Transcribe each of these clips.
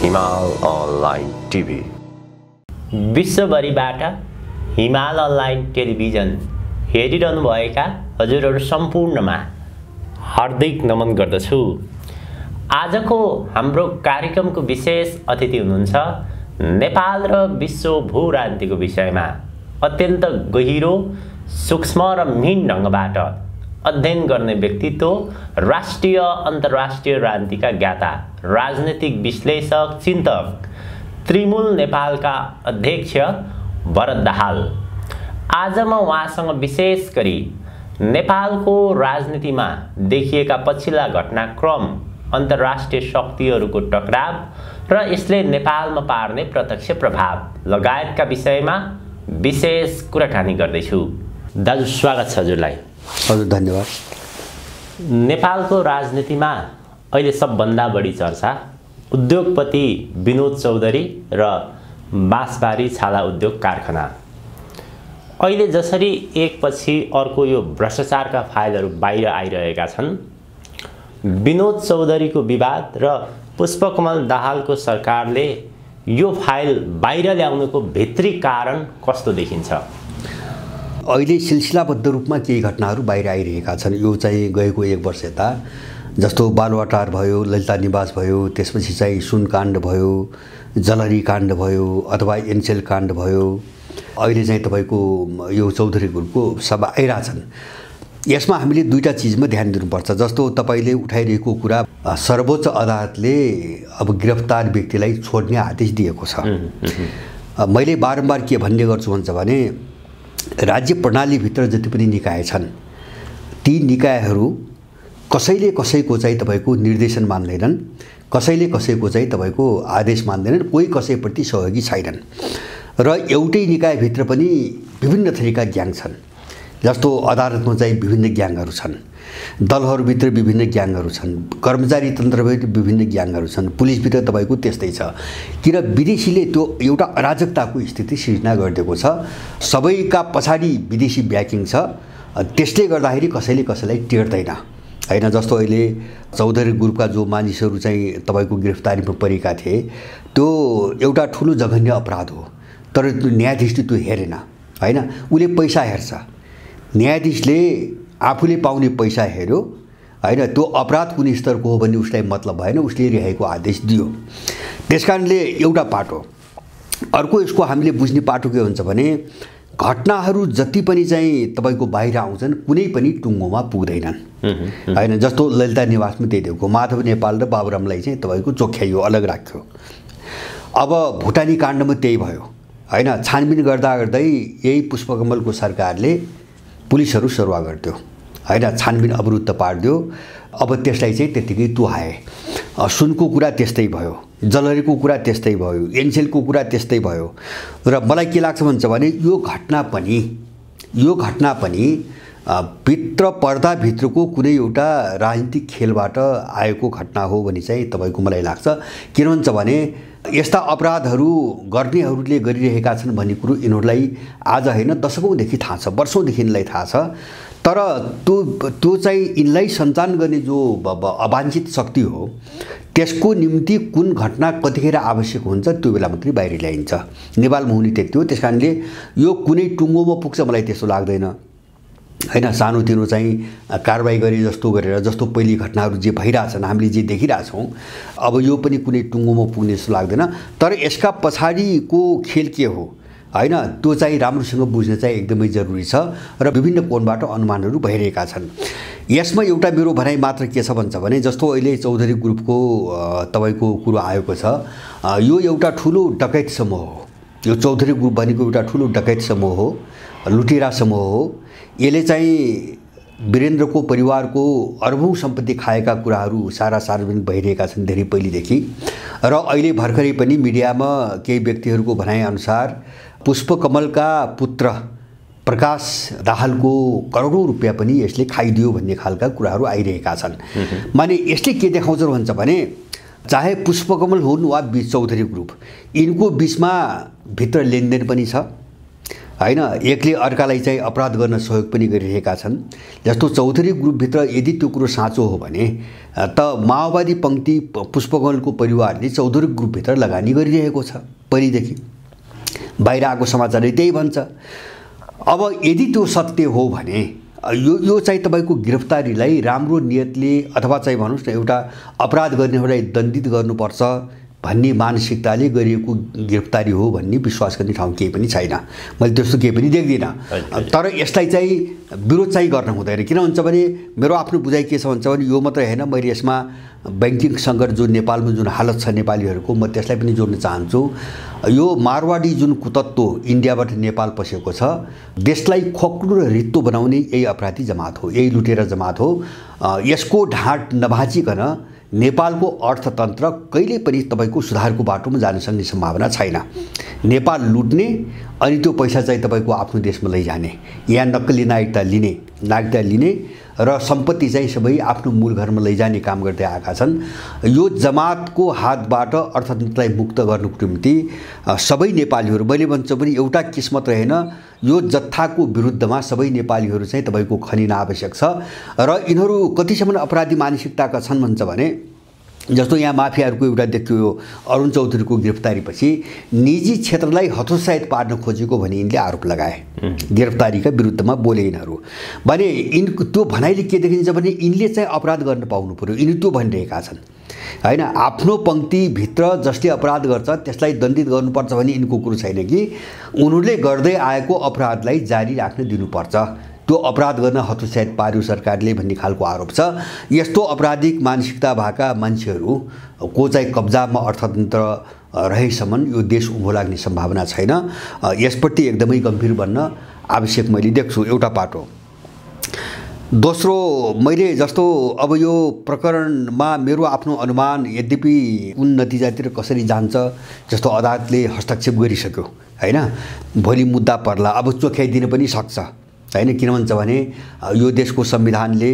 हिमाल online TV. विश्वभरिबाट हिमाल online television हेरिरहनुभएका हजुरहरू सम्पूर्णमा हार्दिक नमन गर्दछु। आजको हाम्रो कार्यक्रमको विशेष अतिथि हुनुहुन्छ नेपाल र विश्व भू-राजनीतिको विषयमा अत्यन्त गहिरो, सूक्ष्म र मिहिन ढङ्गबाट अध्ययन गर्ने व्यक्तित्व, राष्ट्रिय अन्तर्राष्ट्रिय राजनीतिका ज्ञाता, राजनीतिक विश्लेषक, चिन्तक, त्रिमूल नेपालका अध्यक्ष भरत दाहाल। आज म उहाँसँग विशेष गरी नेपालको राजनीतिमा देखिएका पछिल्ला घटनाक्रम, अन्तर्राष्ट्रिय शक्तिहरूको टकराव र यसले नेपालमा पार्ने प्रत्यक्ष प्रभाव लगायतका विषयमा विशेष कुराकानी गर्दैछु। दाजु, स्वागत छ हजुरलाई। हजुर, धन्यवाद। नेपालको राजनीतिमा अहिले सबभन्दा बढी चर्चा उद्योगपति विनोद चौधरी र बाँसबारी छाला उद्योग कारखाना। अहिले जसरी एकपछि अर्को यो भ्रष्टाचारका फाइलहरू बाहिर आइरहेका छन्, विनोद चौधरीको विवाद र पुष्पकमल दाहालको सरकारले यो फाइल बाहिर ल्याउनुको भित्री कारण कस्तो देखिन्छ? अहिले सिलसिलाबद्ध रूपमा केही घटनाहरू बाहिर आइरहेका छन्। यो चाहिँ गएको 1 वर्ष यता, जस्तो बालुवाटार भयो, ललिता निवास भयो, त्यसपछि चाहिँ सुनकाण्ड भयो, जलहरी काण्ड भयो, अथवा एनसेल काण्ड भयो। अहिले चाहिँ तपाईँको यो चौधरी ग्रुपको सभा आइरहेछन्। यसमा हामीले दुईवटा चिजमा ध्यान दिनुपर्छ। जस्तो तपाईँले उठाइरहेको कुरा, सर्वोच्च अदालतले अब गिरफ्तार व्यक्तिलाई छोड्ने आदेश दिएको छ। मैले बारम्बार के भन्ने गर्छु भन्छ भने, राज्य प्रणालीभित्र जति पनि निकाय छन्, ती निकायहरू कसैले कसैको चाहिँ तपाईँको निर्देशन मान्दैनन्, कसैले कसैको चाहिँ तपाईँको आदेश मान्दैनन्, कोही कसैप्रति सहयोगी छैनन्। र एउटै निकायभित्र पनि विभिन्न थरीका ग्याङ छन्। जस्तो अदालतमा चाहिँ विभिन्न ग्याङहरू छन्, दलहरूभित्र विभिन्न ग्याङहरू छन्, कर्मचारी तन्त्रभित्र विभिन्न ग्याङहरू छन्, पुलिसभित्र तपाईँको त्यस्तै छ। किन विदेशीले त्यो एउटा अराजकताको स्थिति सिर्जना गरिदिएको छ, सबैका पछाडि विदेशी ब्याकिङ छ। त्यसले गर्दाखेरि कसैले कसैलाई टेर्दैन हैन। जस्तो अहिले चौधरी ग्रुपका जो मानिसहरू चाहिँ तपाईँको गिरफ्तारीमा परेका थिए, त्यो एउटा ठुलो जघन्य अपराध हो, तर त्यो न्यायाधीशले त्यो हेरेन हैन। उसले पैसा हेर्छ, न्यायाधीशले आफूले पाउने पैसा हेर्यो हैन। त्यो अपराध कुन स्तरको हो भन्ने उसलाई मतलब भएन, उसले रिहाईको आदेश दियो। त्यसकारणले एउटा पाटो। अर्को यसको हामीले बुझ्ने पाटो के हुन्छ भने, घटनाहरू जति पनि चाहिँ तपाईँको बाहिर आउँछन् कुनै पनि टुङ्गोमा पुग्दैनन् हैन। जस्तो ललिता निवासमा त्यही दिएको, माधव नेपाल र बाबुरामलाई चाहिँ तपाईँको चोख्याइयो, अलग राख्यो। अब भुटानी काण्डमा त्यही भयो हैन। छानबिन गर्दा गर्दै यही पुष्पकमलको सरकारले पुलिसहरू सरुवा गरिदियो हैन, छानबिन अवरुद्ध पारिदियो। अब त्यसलाई चाहिँ त्यतिकै तुहाए। सुनको कुरा त्यस्तै भयो, जलहरीको कुरा त्यस्तै भयो, एनसेलको कुरा त्यस्तै भयो। र मलाई के लाग्छ भन्छ भने, यो घटना पनि भित्र पर्दाभित्रको कुनै एउटा राजनीतिक खेलबाट आएको घटना हो भन्ने चाहिँ तपाईँको मलाई लाग्छ। किन भन्छ भने, यस्ता अपराधहरू गर्नेहरूले गरिरहेका छन् भन्ने कुरो यिनीहरूलाई आज होइन, दशकौँदेखि थाहा छ, वर्षौँदेखि यिनलाई थाहा छ। तर त्यो चाहिँ यिनलाई सञ्चालन गर्ने जो अवाञ्छित शक्ति हो, त्यसको निम्ति कुन घटना कतिखेर आवश्यक हुन्छ त्यो बेला मात्रै बाहिर ल्याइन्छ। नेपालमा हुने त्यति हो। त्यसकारणले यो कुनै टुङ्गोमा पुग्छ मलाई त्यस्तो लाग्दैन हैन। सानोतिनो चाहिँ कारबाही गरे जस्तो गरेर, जस्तो पहिले घटनाहरू जे भइरहेछन्, हामीले जे देखिरहेछौँ, अब यो पनि कुनै टुङ्गोमा पुग्ने जस्तो लाग्दैन। तर यसका पछाडिको खेल के हो हैन, त्यो चाहिँ राम्रोसँग बुझ्न चाहिँ एकदमै जरुरी छ। र विभिन्न कोणबाट अनुमानहरू भइरहेका छन्। यसमा एउटा मेरो भनाइ मात्र के छ भन्छ भने, जस्तो अहिले चौधरी ग्रुपको तपाईँको कुरो आएको छ, यो एउटा ठुलो डकैत समूह हो। यो चौधरी ग्रुप भनेको एउटा ठुलो डकैत समूह हो, लुटेरा समूह हो। यसले चाहिँ वीरेन्द्रको परिवारको अर्बौं सम्पत्ति खाएका कुराहरू सारा सार्वजनिक भइरहेका छन् धेरै पहिलेदेखि। र अहिले भर्खरै पनि मिडियामा केही व्यक्तिहरूको भनाइअनुसार पुष्पकमलका पुत्र प्रकाश दाहालको करोडौं रुपियाँ पनि यसले खाइदियो भन्ने खालका कुराहरू आइरहेका छन्। माने यसले के देखाउँछ भन्छ भने, चाहे पुष्पकमल हुन् वा चौधरी ग्रुप, यिनको बिचमा भित्र लेनदेन पनि छ हैन, एकले अर्कालाई चाहिँ अपराध गर्न सहयोग पनि गरिरहेका छन्। जस्तो चौधरी ग्रुपभित्र यदि त्यो कुरो साँचो हो भने त माओवादी पङ्क्ति पुष्पकमलको परिवारले चौधरी ग्रुपभित्र लगानी गरिरहेको छ पहिलेदेखि। बाहिर आएको समाचारले त्यही भन्छ। अब यदि त्यो सत्य हो भने यो चाहिँ तपाईँको गिरफ्तारीलाई राम्रो नियतले अथवा चाहिँ भन्नुहोस् न एउटा अपराध गर्नेहरूलाई दण्डित गर्नुपर्छ भन्ने मानसिकताले गरिएको गिरफ्तारी हो भन्ने विश्वास गर्ने ठाउँ केही पनि छैन। मैले त्यस्तो केही पनि देख्दिनँ। तर यसलाई चाहिँ विरोध चाहिँ गर्न हुँदैन। किन हुन्छ भने मेरो आफ्नो बुझाइ के छ भन्छ भने यो मात्रै होइन, मैले यसमा ब्याङ्किङ सङ्कट जो नेपालमा जुन हालत छ नेपालीहरूको, म त्यसलाई पनि जोड्न चाहन्छु। यो मारवाडी जुन कुतत्व इन्डियाबाट नेपाल पसेको छ, देशलाई खोक्रो र रित्तो बनाउने यही अपराधी जमात हो, यही लुटेरा जमात हो। यसको ढाँट नभाँचिकन नेपालको अर्थतन्त्र कहिल्यै पनि तपाईँको सुधारको बाटोमा जान सक्ने सम्भावना छैन। नेपाल लुट्ने अनि त्यो पैसा चाहिँ तपाईँको आफ्नो देशमा लैजाने, यहाँ नक्कली नागरिकता लिने र सम्पत्ति चाहिँ सबै आफ्नो मूल घरमा लैजाने काम गर्दै आएका छन्। यो जमातको हातबाट अर्थतन्त्रलाई मुक्त गर्नुको निम्ति सबै नेपालीहरू, मैले भन्छु पनि एउटा किस्मत रहेन, यो जत्थाको विरुद्धमा सबै नेपालीहरू चाहिँ तपाईँको खनिन आवश्यक छ। र यिनीहरू कतिसम्म अपराधी मानसिकताका छन् भन्छ भने जस्तो यहाँ माफियाहरूको एउटा देखियो, यो अरुण चौधरीको गिरफ्तारीपछि निजी क्षेत्रलाई हतोत्साहित पार्न खोजेको भनी यिनले आरोप लगाए। गिरफ्तारीका विरुद्धमा बोले यिनीहरू भने त्यो भनाइले के देखिन्छ भने यिनले चाहिँ अपराध गर्न पाउनु पर्यो, यिनी त्यो भनिरहेका छन् हैन। आफ्नो पङ्क्तिभित्र जसले अपराध गर्छ त्यसलाई दण्डित गर्नुपर्छ भने यिनको कुरो छैन कि उनीहरूले गर्दै आएको अपराधलाई जारी राख्न दिनुपर्छ, त्यो अपराध गर्न हतोत्साहित पार्यो सरकारले भन्ने खालको आरोप छ। यस्तो अपराधिक मानसिकता भएका मान्छेहरूको चाहिँ कब्जामा अर्थतन्त्र रहेसम्म यो देश उँभो लाग्ने सम्भावना छैन। यसप्रति एकदमै गम्भीर बन्न आवश्यक मैले देख्छु, एउटा पाटो। दोस्रो, मैले जस्तो अब यो प्रकरणमा मेरो आफ्नो अनुमान, यद्यपि कुन नतिजातिर कसरी जान्छ, जस्तो अदालतले हस्तक्षेप गरिसक्यो हैन, भोलि मुद्दा पर्ला, अब चोख्याइदिन पनि सक्छ हैन। किन भन्छ भने यो देशको संविधानले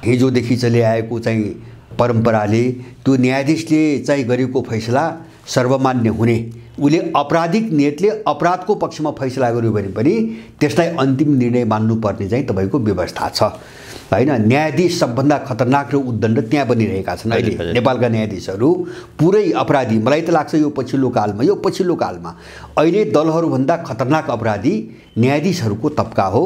हिजोदेखि चलिआएको चाहिँ परम्पराले त्यो न्यायाधीशले चाहिँ गरेको फैसला सर्वमान्य हुने, उसले आपराधिक नियतले अपराधको पक्षमा फैसला गर्यो भने पनि त्यसलाई अन्तिम निर्णय मान्नुपर्ने चाहिँ तपाईँको व्यवस्था छ हैन। न्यायाधीश सबभन्दा खतरनाक र उद्दण्ड त्यहाँ बनिरहेका छन् अहिले नेपालका न्यायाधीशहरू, पुरै अपराधी। मलाई त लाग्छ यो पछिल्लो कालमा अहिले दलहरूभन्दा खतरनाक अपराधी न्यायाधीशहरूको तबका हो,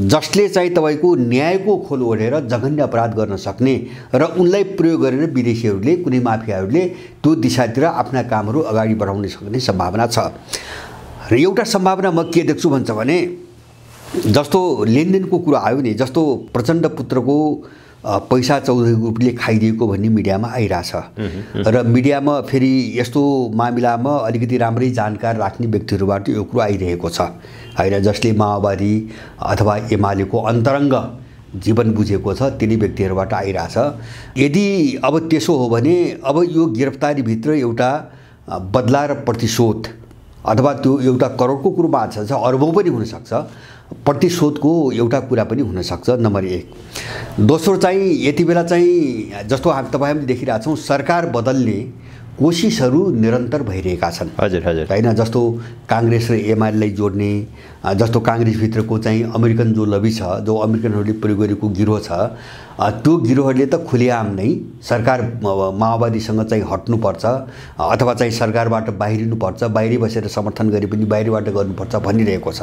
जसले चाहिँ तपाईँको न्यायको खोल ओढेर जघन्य अपराध गर्न सक्ने र उनलाई प्रयोग गरेर विदेशीहरूले, कुनै माफियाहरूले त्यो दिशातिर आफ्ना कामहरू अगाडि बढाउन सक्ने सम्भावना छ। र एउटा सम्भावना म के देख्छु भन्छ भने जस्तो लेनदेनको कुरा आयो नि, जस्तो प्रचण्ड पुत्रको पैसा चौधरी ग्रुपले खाइदिएको भन्ने मिडियामा आइरहेछ र मिडियामा फेरि यस्तो मामिलामा अलिकति राम्रै जानकार राख्ने व्यक्तिहरूबाट यो कुरो आइरहेको छ हैन, जसले माओवादी अथवा एमालेको अन्तरङ्ग जीवन बुझेको छ, तिनी व्यक्तिहरूबाट आइरहेछ। यदि अब त्यसो हो भने अब यो गिरफ्तारीभित्र एउटा बदला र प्रतिशोध अथवा त्यो एउटा करोडको कुरो बात छ, अरबौँ पनि हुनसक्छ, प्रतिशोधको एउटा कुरा पनि हुनसक्छ, नम्बर 1। दोस्रो चाहिँ यति बेला चाहिँ जस्तो तपाईँहरूले देखिरहेछौँ, सरकार बदल्ने कोसिसहरू निरन्तर भइरहेका छन् हैन। जस्तो काङ्ग्रेस र एमालेलाई जोड्ने, जस्तो काङ्ग्रेसभित्रको चाहिँ अमेरिकन जो लबी छ, जो अमेरिकनहरूले प्रयोग गरेको गिरोह छ, त्यो गिरोहले त खुलेआम नै सरकार माओवादीसँग चाहिँ हट्नुपर्छ अथवा चाहिँ सरकारबाट बाहिरिनुपर्छ, बाहिरै बसेर समर्थन गरे पनि बाहिरबाट गर्नुपर्छ भनिरहेको छ।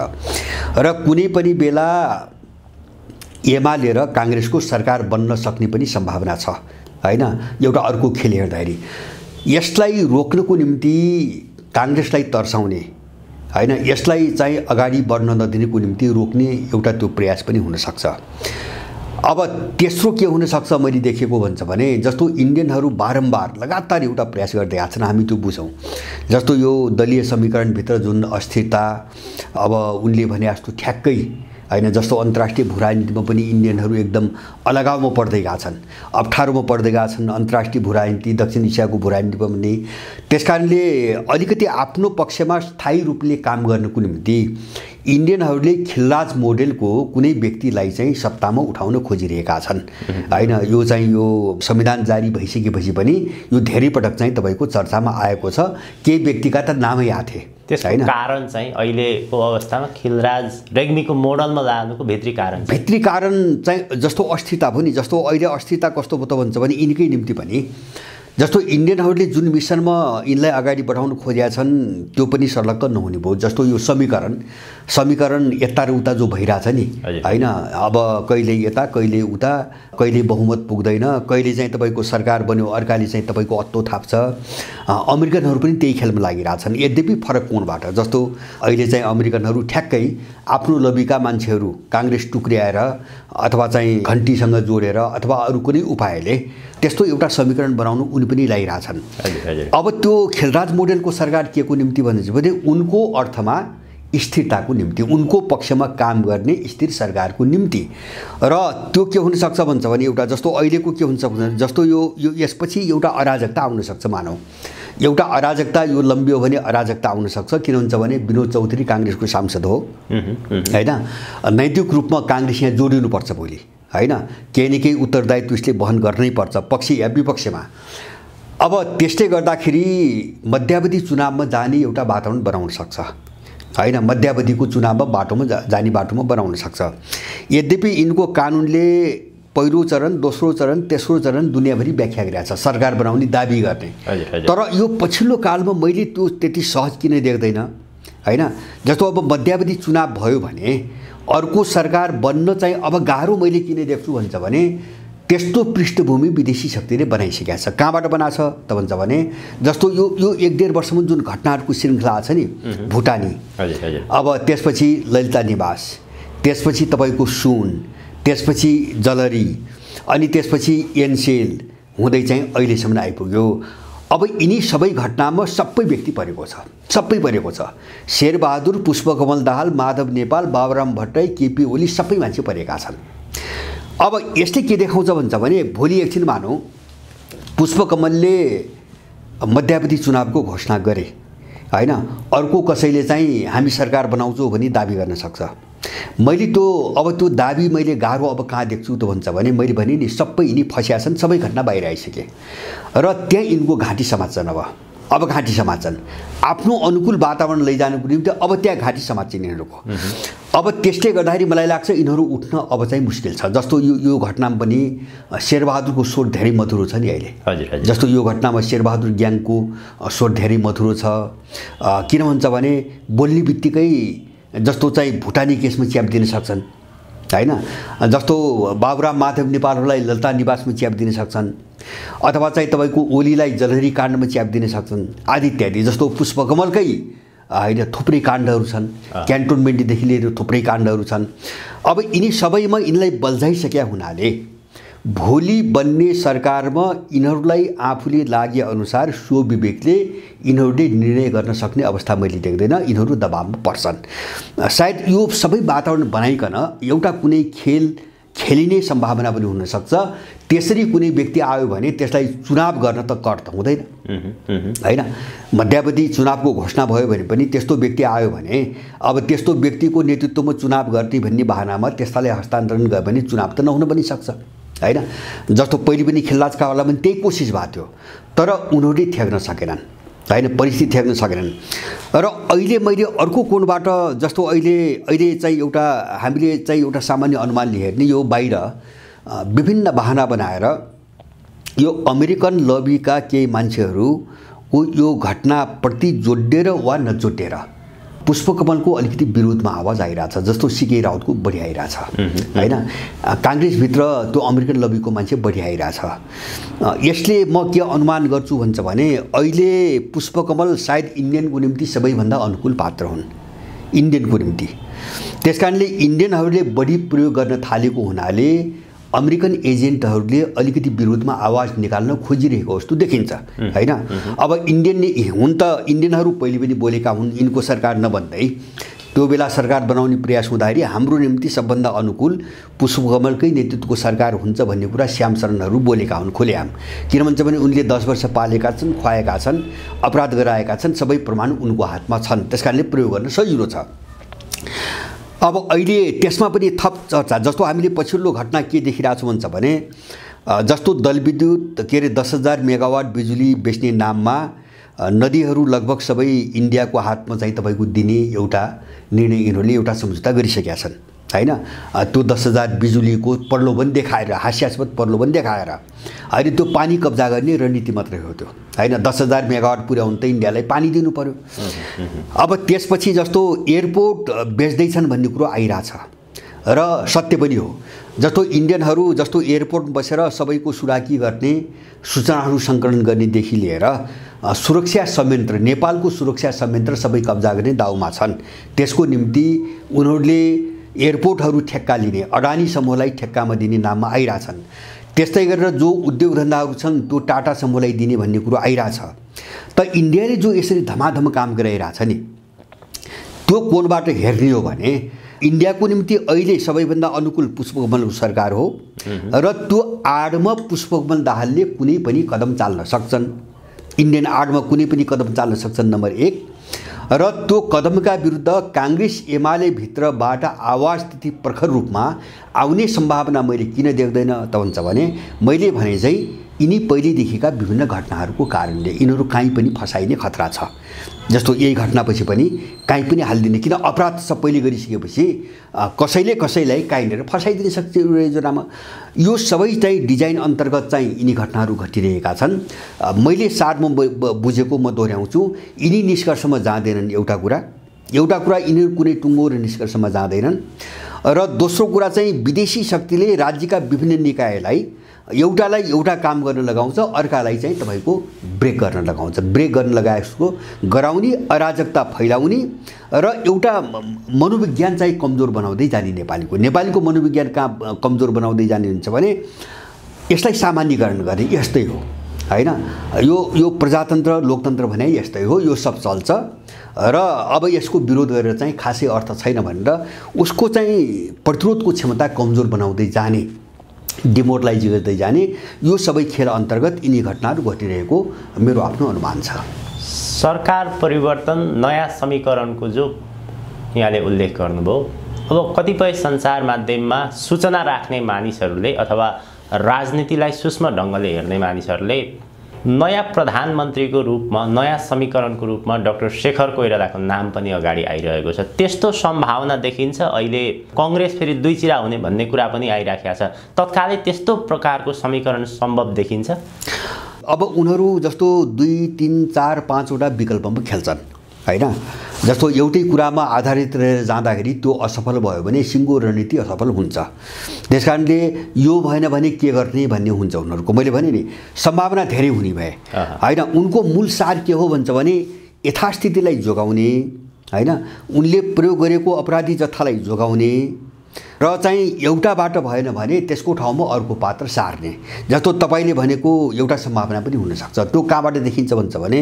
र कुनै पनि बेला एमाले र काङ्ग्रेसको सरकार बन्न सक्ने पनि सम्भावना छ हैन। एउटा अर्को खेल हेर्दाखेरि यसलाई रोक्नको निम्ति काङ्ग्रेसलाई तर्साउने हैन, यसलाई चाहिँ अगाडि बढ्न नदिनेको निम्ति रोक्ने एउटा त्यो प्रयास पनि हुनसक्छ। अब तेस्रो के हुनसक्छ मैले देखेको भन्छ भने जस्तो इन्डियनहरू बारम्बार लगातार एउटा प्रयास गर्दै आएको छन्, हामी त्यो बुझौँ। जस्तो यो दलीय समीकरणभित्र जुन अस्थिरता, अब उनले भने जस्तो ठ्याक्कै हैन, जस्तो अन्तर्राष्ट्रिय भू राजनीतिमा पनि इन्डियनहरू एकदम अलगावमा पर्दै गएका छन्, अप्ठ्यारोमा पर्दै गएका छन् अन्तर्राष्ट्रिय भू राजनीति, दक्षिण एसियाको भू राजनीतिमा पनि। त्यसकारणले अलिकति आफ्नो पक्षमा स्थायी रूपले काम गर्नको निम्ति इन्डियनहरूले खिल्लाज मोडेलको कुनै व्यक्तिलाई चाहिँ सत्तामा उठाउन खोजिरहेका छन् हैन। यो चाहिँ यो संविधान जारी भइसकेपछि पनि यो धेरै पटक चाहिँ तपाईँको चर्चामा आएको छ, केही व्यक्तिका त नामै आथे त्यसको कारण चाहिँ अहिलेको अवस्थामा खिलराज रेग्मीको मोडलमा लानुको भित्री कारण चाहिँ जस्तो अस्थिरता पनि जस्तो अहिले अस्थिरता कस्तो भयो त भन्छ भने यिनकै निम्ति पनि जस्तो इन्डियनहरूले जुन मिसनमा यिनलाई अगाडि बढाउन खोजेका छन् त्यो पनि सर्लक्क नहुने भयो। जस्तो यो समीकरण यता र उता जो भइरहेछ नि हैन, अब कहिले यता कहिले उता, कहिले बहुमत पुग्दैन, कहिले चाहिँ तपाईको सरकार बन्यो अर्काले चाहिँ तपाईको अत्तो थाप्छ। अमेरिकनहरू पनि त्यही खेलमा लागिरहेछन्। यद्यपि फरक कोणबाट जस्तो अहिले चाहिँ अमेरिकनहरू ठ्याक्कै आफ्नो लबीका मान्छेहरू कांग्रेस टुक्र्याएर अथवा चाहिँ घन्टीसँग जोडेर अथवा अरू कुनै उपायले त्यस्तो एउटा समीकरण बनाउनु उनी पनि लागिरहेछन्। अब त्यो खिलराज मोडेलको सरकार के को निम्ति भने उनको अर्थमा स्थिरताको निम्ति, उनको पक्षमा काम गर्ने स्थिर सरकारको निम्ति। र त्यो के हुन सक्छ भन्छ भने एउटा जस्तो अहिलेको के हुन्छ भने जस्तो यो यसपछि एउटा अराजकता आउन सक्छ। मानौ एउटा अराजकता यो लम्बियो भने अराजकता आउन सक्छ। किन हुन्छ भने विनोद चौधरी कांग्रेसको सांसद हो हैन, नैतिक रूपमा कांग्रेस यहाँ जोडिनुपर्छ भोलि हैन, केही न केही उत्तरदायित्व उसले वहन गर्नै पर्छ पक्ष या विपक्षमा। अब त्यसले गर्दाखेरि मध्यावधि चुनावमा जाने एउटा वातावरण बनाउन सक्छ हैन, मध्यावधिको चुनावमा बाटोमा जाने बाटोमा बनाउन सक्छ। यद्यपि यिनको कानुनले पहिलो चरण, दोस्रो चरण, तेस्रो चरण दुनियाँभरि व्याख्या गरेको छ सरकार बनाउने दाबी गर्ने। तर यो पछिल्लो कालमा मैले त्यो त्यति सहज किन देख्दैन हैन। जस्तो अब मध्यावधि चुनाव भयो भने अर्को सरकार बन्न चाहिँ अब गाह्रो मैले किन देख्छु भन्छ भने त्यस्तो पृष्ठभूमि विदेशी शक्तिले बनाइसकेको छ। कहाँबाट बनाछ त भन्छ भने जस्तो यो 1-1.5 वर्षमा जुन घटनाहरूको श्रृङ्खला छ नि, भुटानी, अब त्यसपछि ललिता निवास, त्यसपछि तपाईको सुन, त्यसपछि जलरी, अनि त्यसपछि एनसेल हुँदै चाहिँ अहिलेसम्म आइपुग्यो। अब यिनी सबै घटनामा सबै व्यक्ति परेको छ। शेरबहादुर, पुष्पकमल दाहाल, माधव नेपाल, बाबुराम भट्टराई, केपी ओली सबै मान्छे परेका छन्। अब यसले के देखाउँछ भन्छ भने भोलि एकछिन मानौ पुष्पकमलले मध्यावधि चुनावको घोषणा गरे हैन, अर्को कसैले चाहिँ हामी सरकार बनाउँछौँ भनी दाबी गर्न सक्छ। मैले त्यो दाबी मैले गाह्रो अब कहाँ देख्छु त भन्छ भने मैले भने नि सबै यिनी फस्या छन्, सबै घटना बाहिर आइसके र त्यहाँ यिनको घाँटी समात्छन्। अब घाँटी समात्छन् आफ्नो अनुकूल वातावरण लैजानुको निम्ति। अब त्यहाँ घाँटी समात्छन् यिनीहरूको। अब त्यसले गर्दाखेरि मलाई लाग्छ यिनीहरू उठ्न अब चाहिँ मुस्किल छ। जस्तो यो घटनामा पनि शेरबहादुरको स्वर धेरै मधुरो छ नि अहिले। जस्तो यो घटनामा शेरबहादुर ग्याङको स्वर धेरै मधुरो छ। किन भन्छ भने बोल्ने बित्तिकै जस्तो चाहिँ भुटानी केसमा च्याप दिन सक्छन् हैन, जस्तो बाबुराम माधव नेपालहरूलाई ललिता निवासमा च्याप दिन सक्छन्, अथवा चाहिँ तपाईको ओलीलाई जलहरी काण्डमा च्याप दिन सक्छन् आदि इत्यादि। जस्तो पुष्पकमलकै हैन थुप्रै काण्डहरू छन्, क्यान्टोनमेन्टदेखि लिएर थुप्रै काण्डहरू छन्। अब यिनी सबैमा यिनलाई बल्झाइसकेका हुनाले भोलि बन्ने सरकारमा यिनीहरूलाई आफूले लागे अनुसार स्वविवेकले यिनीहरूले निर्णय गर्न सक्ने अवस्था मैले देख्दैन। यिनीहरू दबावमा पर्छन्। सायद यो सबै वातावरण बनाइकन एउटा कुनै खेल खेलिने सम्भावना पनि हुन सक्छ। त्यसरी कुनै व्यक्ति आयो भने त्यसलाई चुनाव गर्न त कर त हुँदैन हैन। मध्यावधि चुनावको घोषणा भयो भने पनि त्यस्तो व्यक्ति आयो भने अब त्यस्तो व्यक्तिको नेतृत्वमा चुनाव गर्ने भन्ने बहानामा त्यसलाई हस्तान्तरण गयो भने चुनाव त नहुन पनि सक्छ हैन। जस्तो पहिले पनि खिलराजकावाला पनि त्यही कोसिस भएको थियो, तर उनीहरूले थ्याक्न सकेनन् हैन, परिस्थिति थ्याक्न सकेनन्। र अहिले मैले अर्को कोणबाट जस्तो अहिले चाहिँ हामीले चाहिँ एउटा सामान्य अनुमानले हेर्ने यो बाहिर विभिन्न बहाना बनाएर यो अमेरिकन लबीका केही मान्छेहरूको यो घटनाप्रति जोडेर वा नजोडेर पुष्पकमलको अलिकति विरोधमा आवाज आइरहेछ। जस्तो सीके राउतको बढी आइरहेछ हैन, कांग्रेसभित्र त्यो अमेरिकन लबीको मान्छे बढी आइरहेछ। यसले म के अनुमान गर्छु भन्छ भने अहिले पुष्पकमल सायद इन्डियनको निम्ति सबैभन्दा अनुकूल पात्र हुन् इन्डियनको निम्ति। त्यसकारणले इन्डियनहरूले बढी प्रयोग गर्न थालेको हुनाले अमेरिकन एजेन्टहरूले अलिकति विरोधमा आवाज निकाल्न खोजिरहेको जस्तो देखिन्छ हैन। अब इन्डियनहरू पहिले पनि बोलेका हुन् यिनको सरकार नबन्दै त्यो बेला सरकार बनाउने प्रयास हुँदाखेरि हाम्रो निम्ति सबभन्दा अनुकूल पुष्पकमलकै नेतृत्वको सरकार हुन्छ भन्ने कुरा श्याम शरणहरू बोलेका हुन् खुलेआम। किन भन्छ भने उनले 10 वर्ष पालेका छन्, खुवाएका छन्, अपराध गराएका छन्, सबै प्रमाण उनको हातमा छन्। त्यसकारणले प्रयोग गर्न सजिलो छ। अब अहिले त्यसमा पनि थप चर्चा जस्तो हामीले पछिल्लो घटना के देखिरहेछौँ भन्छ भने जस्तो जलविद्युत 10,000 मेगावाट बिजुली बेच्ने नाममा नदीहरू लगभग सबै इन्डियाको हातमा चाहिँ तपाईँको दिने एउटा निर्णय यिनीहरूले एउटा सम्झौता गरिसकेका छन् हैन। त्यो 10,000 बिजुलीको प्रलोभन देखाएर, हास्यास्पद प्रलोभन देखाएर अहिले त्यो पानी कब्जा गर्ने रणनीति मात्रै हो त्यो हैन। 10,000 मेगावाट पुर्याउनु त इन्डियालाई पानी दिनु पर्यो। अब त्यसपछि जस्तो एयरपोर्ट बेच्दैछन् भन्ने कुरो आइरहेछ र सत्य पनि हो। जस्तो इन्डियनहरू जस्तो एयरपोर्टमा बसेर सबैको सुराकी गर्ने, सूचनाहरू सङ्कलन गर्नेदेखि लिएर सुरक्षा संयन्त्र, नेपालको सुरक्षा संयन्त्र सबै कब्जा गर्ने दाउमा छन्। त्यसको निम्ति उनीहरूले एयरपोर्टहरू ठेक्का लिने, अडानी समूहलाई ठेक्कामा दिने नाममा आइरहेछन्। त्यस्तै गरेर जो उद्योग धन्दाहरू छन् त्यो टाटा समूहलाई दिने भन्ने कुरो आइरहेछ। त इन्डियाले जो यसरी धमाधम काम गरिरहेछ नि, त्यो कोणबाट हेर्ने हो भने इन्डियाको निम्ति अहिले सबैभन्दा अनुकूल पुष्पकमल सरकार हो र त्यो आडमा पुष्पकमल दाहालले कुनै पनि कदम चाल्न सक्छन्। इन्डियन आडमा कुनै पनि कदम चाल्न सक्छन्, नम्बर 1। र त्यो कदमका विरुद्ध काङ्ग्रेस एमाले भित्रबाट आवाज त्यति प्रखर रूपमा आउने सम्भावना मैले किन देख्दैन त भन्छ भने मैले भने चाहिँ यिनी पहिलेदेखिका विभिन्न घटनाहरूको कारणले यिनीहरू काहीँ पनि फसाइने खतरा छ। जस्तो यही घटनापछि पनि काहीँ पनि हालिदिने, किन अपराध सबैले गरिसकेपछि कसैले कसैलाई काहीँनिर फसाइदिन सक्छ योजनामा। यो सबै चाहिँ डिजाइन अन्तर्गत चाहिँ यिनी घटनाहरू घटिरहेका छन्। मैले सारमा बुझेको म दोहोऱ्याउँछु, यिनी निष्कर्षमा जाँदैनन्। एउटा कुरा यिनीहरू कुनै टुङ्गो र निष्कर्षमा जाँदैनन्। र दोस्रो कुरा चाहिँ विदेशी शक्तिले राज्यका विभिन्न निकायलाई एउटालाई एउटा काम गर्न लगाउँछ, अर्कालाई चाहिँ तपाईँको ब्रेक गर्न लगाउँछ। ब्रेक गर्न लगाएको गराउने, अराजकता फैलाउने र एउटा मनोविज्ञान चाहिँ कमजोर बनाउँदै जाने नेपालीको मनोविज्ञान कहाँ कमजोर बनाउँदै जाने हुन्छ भने यसलाई सामान्यीकरण गर्ने यस्तै हो हैन। यो प्रजातन्त्र लोकतन्त्र भने यस्तै हो, यो सब चल्छ र अब यसको विरोध गरेर चाहिँ खासै अर्थ छैन भनेर उसको चाहिँ प्रतिरोधको क्षमता कमजोर बनाउँदै जाने, डिमोरलाइज गर्दै जाने, यो सबै खेल अन्तर्गत यिनी घटनाहरू घटिरहेको मेरो आफ्नो अनुमान छ। सरकार परिवर्तन, नयाँ समीकरणको जो यहाँले उल्लेख गर्नुभयो, अब कतिपय सञ्चार माध्यममा सूचना राख्ने मानिसहरूले अथवा राजनीतिलाई सूक्ष्म ढङ्गले हेर्ने मानिसहरूले नयाँ प्रधानमन्त्रीको रूपमा, नयाँ समीकरणको रूपमा डाक्टर शेखर कोइरालाको नाम पनि अगाडि आइरहेको छ। त्यस्तो सम्भावना देखिन्छ। अहिले कांग्रेस फेरि दुई चिरा हुने भन्ने कुरा पनि आइराखेको छ। तत्कालै त्यस्तो प्रकारको समीकरण सम्भव देखिन्छ। अब उनीहरू जस्तो 2, 3, 4, 5 वटा विकल्पमा खेल्छन् हैन। जस्तो एउटै कुरामा आधारित रहेर जाँदाखेरि त्यो असफल भयो भने सिङ्गो रणनीति असफल हुन्छ। त्यसकारणले यो भएन भने के गर्ने भन्ने हुन्छ उनीहरूको। मैले भने नि सम्भावना धेरै हुने भए हैन। उनको मूल सार के हो भन्छ भने यथास्थितिलाई जोगाउने हैन, उनले प्रयोग गरेको अपराधी जत्थालाई जोगाउने र चाहिँ एउटा बाटो भएन भने त्यसको ठाउँमा अर्को पात्र सार्ने। जस्तो तपाईँले भनेको एउटा सम्भावना पनि हुनसक्छ। त्यो कहाँबाट देखिन्छ भन्छ भने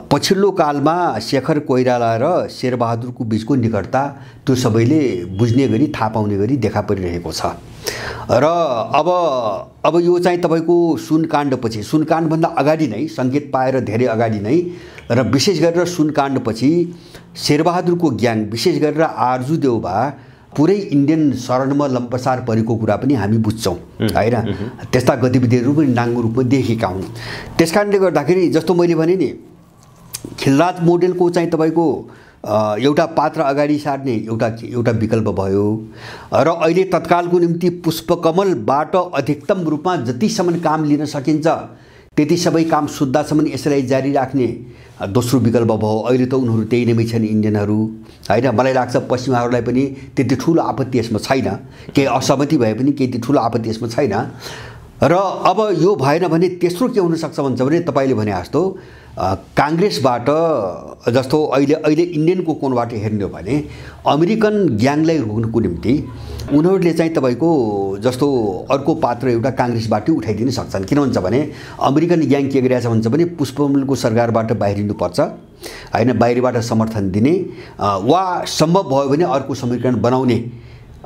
पछिल्लो कालमा शेखर कोइराला र शेरबहादुरको बिचको निकटता त्यो सबैले बुझ्ने गरी, थाहा पाउने गरी देखा परिरहेको छ। र अब यो चाहिँ तपाईँको सुनकाण्डपछि, सुनकाण्डभन्दा अगाडि नै सङ्केत पाएर धेरै अगाडि नै र विशेष गरेर सुनकाण्डपछि शेरबहादुरको ग्याङ, विशेष गरेर आरजु देउबा पुरै इन्डियन शरणमा लम्पसार परेको कुरा पनि हामी बुझ्छौँ हैन। त्यस्ता गतिविधिहरू पनि नाङ्गो रूपमा देखेका हुन्। त्यसकारणले गर्दाखेरि जस्तो मैले भने नि खिलराज मोडेलको चाहिँ तपाईँको एउटा पात्र अगाडि सार्ने एउटा विकल्प भयो। र अहिले तत्कालको निम्ति पुष्पकमलबाट अधिकतम रूपमा जतिसम्म काम लिन सकिन्छ त्यति सबै काम सुत्दासम्म यसलाई जारी राख्ने दोस्रो विकल्प भयो। अहिले त उनीहरू त्यही नै छन् इन्डियनहरू हैन। मलाई लाग्छ पश्चिमाहरूलाई पनि त्यति ठुलो आपत्ति यसमा छैन, केही असहमति भए पनि केही ठुलो आपत्ति यसमा छैन। र अब यो भएन भने तेस्रो के हुनसक्छ भन्छ भने तपाईँले भने जस्तो काङ्ग्रेसबाट जस्तो अहिले इन्डियनको कोणबाट हेर्ने हो भने अमेरिकन ग्याङलाई रोक्नको निम्ति उनीहरूले चाहिँ तपाईँको जस्तो अर्को पात्र एउटा काङ्ग्रेसबाटै उठाइदिन सक्छन्। किन भन्छ भने अमेरिकन ग्याङ के गरिरहेछ भन्छ भने पुष्पकमलको सरकारबाट बाहिरिनुपर्छ हैन, बाहिरबाट समर्थन दिने वा सम्भव भयो भने अर्को समीकरण बनाउने।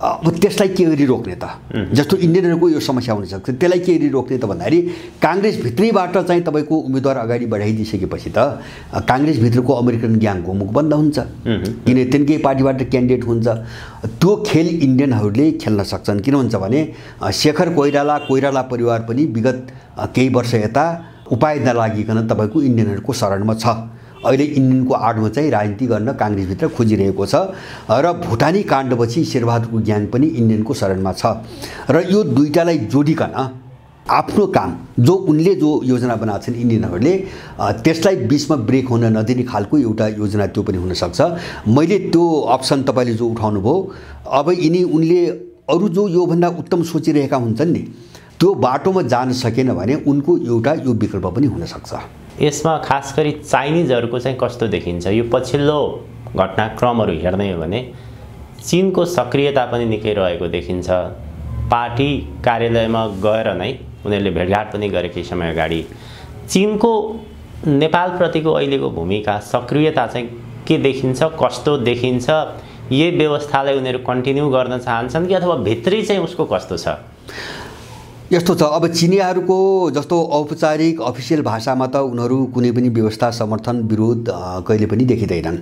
अब त्यसलाई के गरी रोक्ने त? जस्तो इन्डियनहरूको यो समस्या हुनसक्छ, त्यसलाई के गरी रोक्ने त भन्दाखेरि काङ्ग्रेसभित्रैबाट चाहिँ तपाईँको उम्मेदवार अगाडि बढाइदिइसकेपछि त काङ्ग्रेसभित्रको अमेरिकन ग्याङको मुख बन्द हुन्छ, किन तिनकै पार्टीबाट क्यान्डिडेट हुन्छ। त्यो खेल इन्डियनहरूले खेल्न सक्छन्। किन भन्छ भने शेखर कोइराला परिवार पनि विगत केही वर्ष यता उपाय नलागिकन तपाईँको इन्डियनहरूको शरणमा छ। अहिले इन्डियनको आडमा चाहिँ राजनीति गर्न काङ्ग्रेसभित्र खोजिरहेको छ र भुटानी काण्डपछि शेरबहादुरको ग्याङ पनि इन्डियनको शरणमा छ र यो दुईटालाई जोडिकन आफ्नो काम उनले जो योजना बनाएको छन् इन्डियनहरूले त्यसलाई बिचमा ब्रेक हुन नदिने खालको एउटा योजना त्यो पनि हुनसक्छ। मैले त्यो अप्सन तपाईँले जो उठाउनु भयो, अब उनले अरू जो योभन्दा उत्तम सोचिरहेका हुन्छन् नि त्यो बाटोमा जान सकेन भने उनको एउटा यो विकल्प पनि हुनसक्छ। यसमा खास गरी चाइनिजहरूको चाहिँ कस्तो देखिन्छ? यो पछिल्लो घटनाक्रमहरू हेर्ने हो भने चीनको सक्रियता पनि निकै रहेको देखिन्छ। पार्टी कार्यालयमा गएर नै उनीहरूले भेटघाट पनि गरे केही समय अगाडि। चीनको नेपालप्रतिको अहिलेको भूमिका, सक्रियता चाहिँ के देखिन्छ, कस्तो देखिन्छ? यही व्यवस्थालाई उनीहरू कन्टिन्यू गर्न चाहन्छन् कि अथवा भित्री चाहिँ उसको कस्तो छ? यस्तो छ, अब चिनियाहरूको जस्तो औपचारिक अफिसियल भाषामा त उनीहरू कुनै पनि व्यवस्था समर्थन विरोध कहिले पनि देखिँदैनन्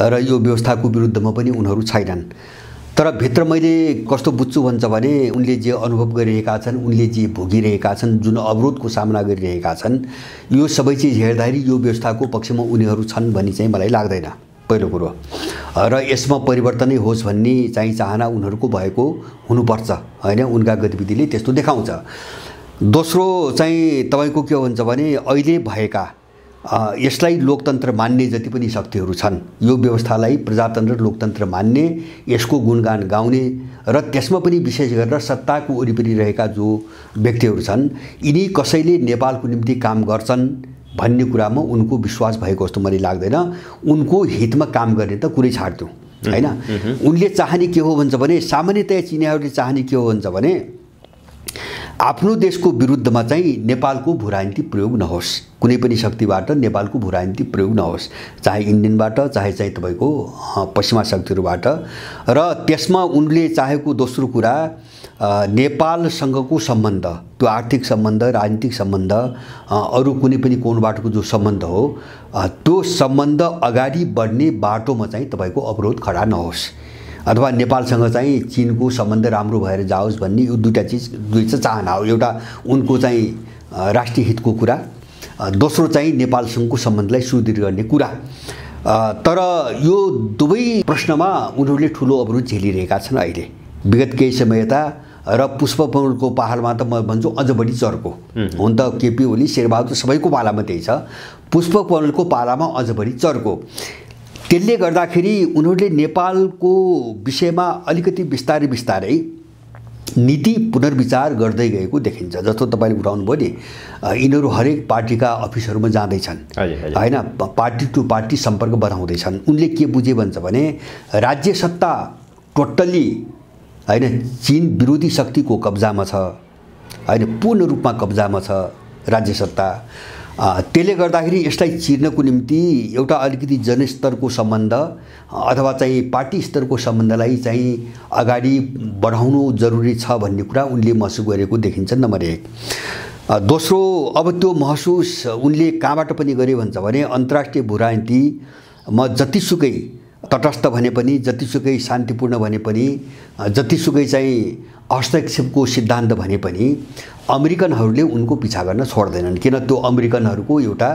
र यो व्यवस्थाको विरुद्धमा पनि उनीहरू छैनन्। तर भित्र मैले कस्तो बुझ्छु भन्छ भने उनले जे अनुभव गरिरहेका छन्, उनले जे भोगिरहेका छन्, जुन अवरोधको सामना गरिरहेका छन्, यो सबै चिज हेर्दाखेरि यो व्यवस्थाको पक्षमा उनीहरू छन् भन्ने चाहिँ मलाई लाग्दैन पहिलो कुरो। र यसमा परिवर्तनै होस् भन्ने चाहिँ चाहना उनीहरूको भएको हुनुपर्छ हैन, उनका गतिविधिले त्यस्तो देखाउँछ। दोस्रो चाहिँ तपाईको के भन्छ भने अहिले भएका यसलाई लोकतन्त्र मान्ने जति पनि शक्तिहरू छन्, यो व्यवस्थालाई प्रजातन्त्र लोकतन्त्र मान्ने, यसको गुणगान गाउने र त्यसमा पनि विशेष गरेर सत्ताको वरिपरि रहेका जो व्यक्तिहरू छन्, यिनी कसैले नेपालको निम्ति काम गर्छन् भन्ने कुरामा उनको विश्वास भएको जस्तो मलाई लाग्दैन। उनको हितमा काम गर्ने त कुरै छाड्थ्यो हैन। उनले चाहने के हो भन्छ भने, सामान्यतया चिनियाहरूले चाहने के हो भन्छ भने आफ्नो देशको विरुद्धमा चाहिँ नेपालको भू राजनीति प्रयोग नहोस्, कुनै पनि शक्तिबाट नेपालको भू राजनीति प्रयोग नहोस्, चाहे इन्डियनबाट चाहे चाहिँ तपाईको पश्चिमा शक्तिहरूबाट। र त्यसमा उनले चाहेको दोस्रो कुरा नेपालसँगको सम्बन्ध, त्यो आर्थिक सम्बन्ध, राजनीतिक सम्बन्ध, अरू कुनै पनि कोणबाटको जो सम्बन्ध हो, त्यो सम्बन्ध अगाडि बढ्ने बाटोमा चाहिँ तपाईको अवरोध खडा नहोस् अथवा नेपालसँग चाहिँ चीनको सम्बन्ध राम्रो भएर जाओस् भन्ने यो दुई चाहिँ चाहना हो। एउटा उनको चाहिँ राष्ट्रिय हितको कुरा, दोस्रो चाहिँ नेपालसँगको सम्बन्धलाई सुदृढ गर्ने कुरा। तर यो दुवै प्रश्नमा उनीहरूले ठुलो अवरोध झेलिरहेका छन् अहिले विगत केही समय यता। र पुष्पकमलको पालामा त म भन्छु अझ बढी चर्को हुन त केपी ओली शेरबहादुर सबैको पालामा त्यही छ, पुष्पकमलको पालामा अझ बढी चर्को। त्यसले गर्दाखेरि उनीहरूले नेपालको विषयमा अलिकति बिस्तारै बिस्तारै नीति पुनर्विचार गर्दै गएको देखिन्छ। जस्तो तपाईँले उठाउनु भयो नि, यिनीहरू हरेक पार्टीका अफिसहरूमा जाँदैछन् हैन, पार्टी टु पार्टी सम्पर्क बनाउँदैछन्। उनले के बुझे भन्छ भने राज्य सत्ता टोटल्ली हैन चीन विरोधी शक्तिको कब्जामा छ हैन, पूर्ण रूपमा कब्जामा छ राज्य सत्ता। त्यसले गर्दाखेरि यसलाई चिर्नको निम्ति एउटा अलिकति जनस्तरको सम्बन्ध अथवा चाहिँ पार्टी स्तरको सम्बन्धलाई चाहिँ अगाडि बढाउनु जरुरी छ भन्ने कुरा उनले महसुस गरेको देखिन्छ नम्बर 1। दोस्रो, अब त्यो महसुस उनले कहाँबाट पनि गरे भन्छ भने अन्तर्राष्ट्रिय भू राजनीतिमा जतिसुकै तटस्थ भने पनि, जतिसुकै शान्तिपूर्ण भने पनि, जतिसुकै चाहिँ हस्तक्षेपको सिद्धान्त भने पनि अमेरिकनहरूले उनको पिछा गर्न छोड्दैनन्, किन त्यो अमेरिकनहरूको एउटा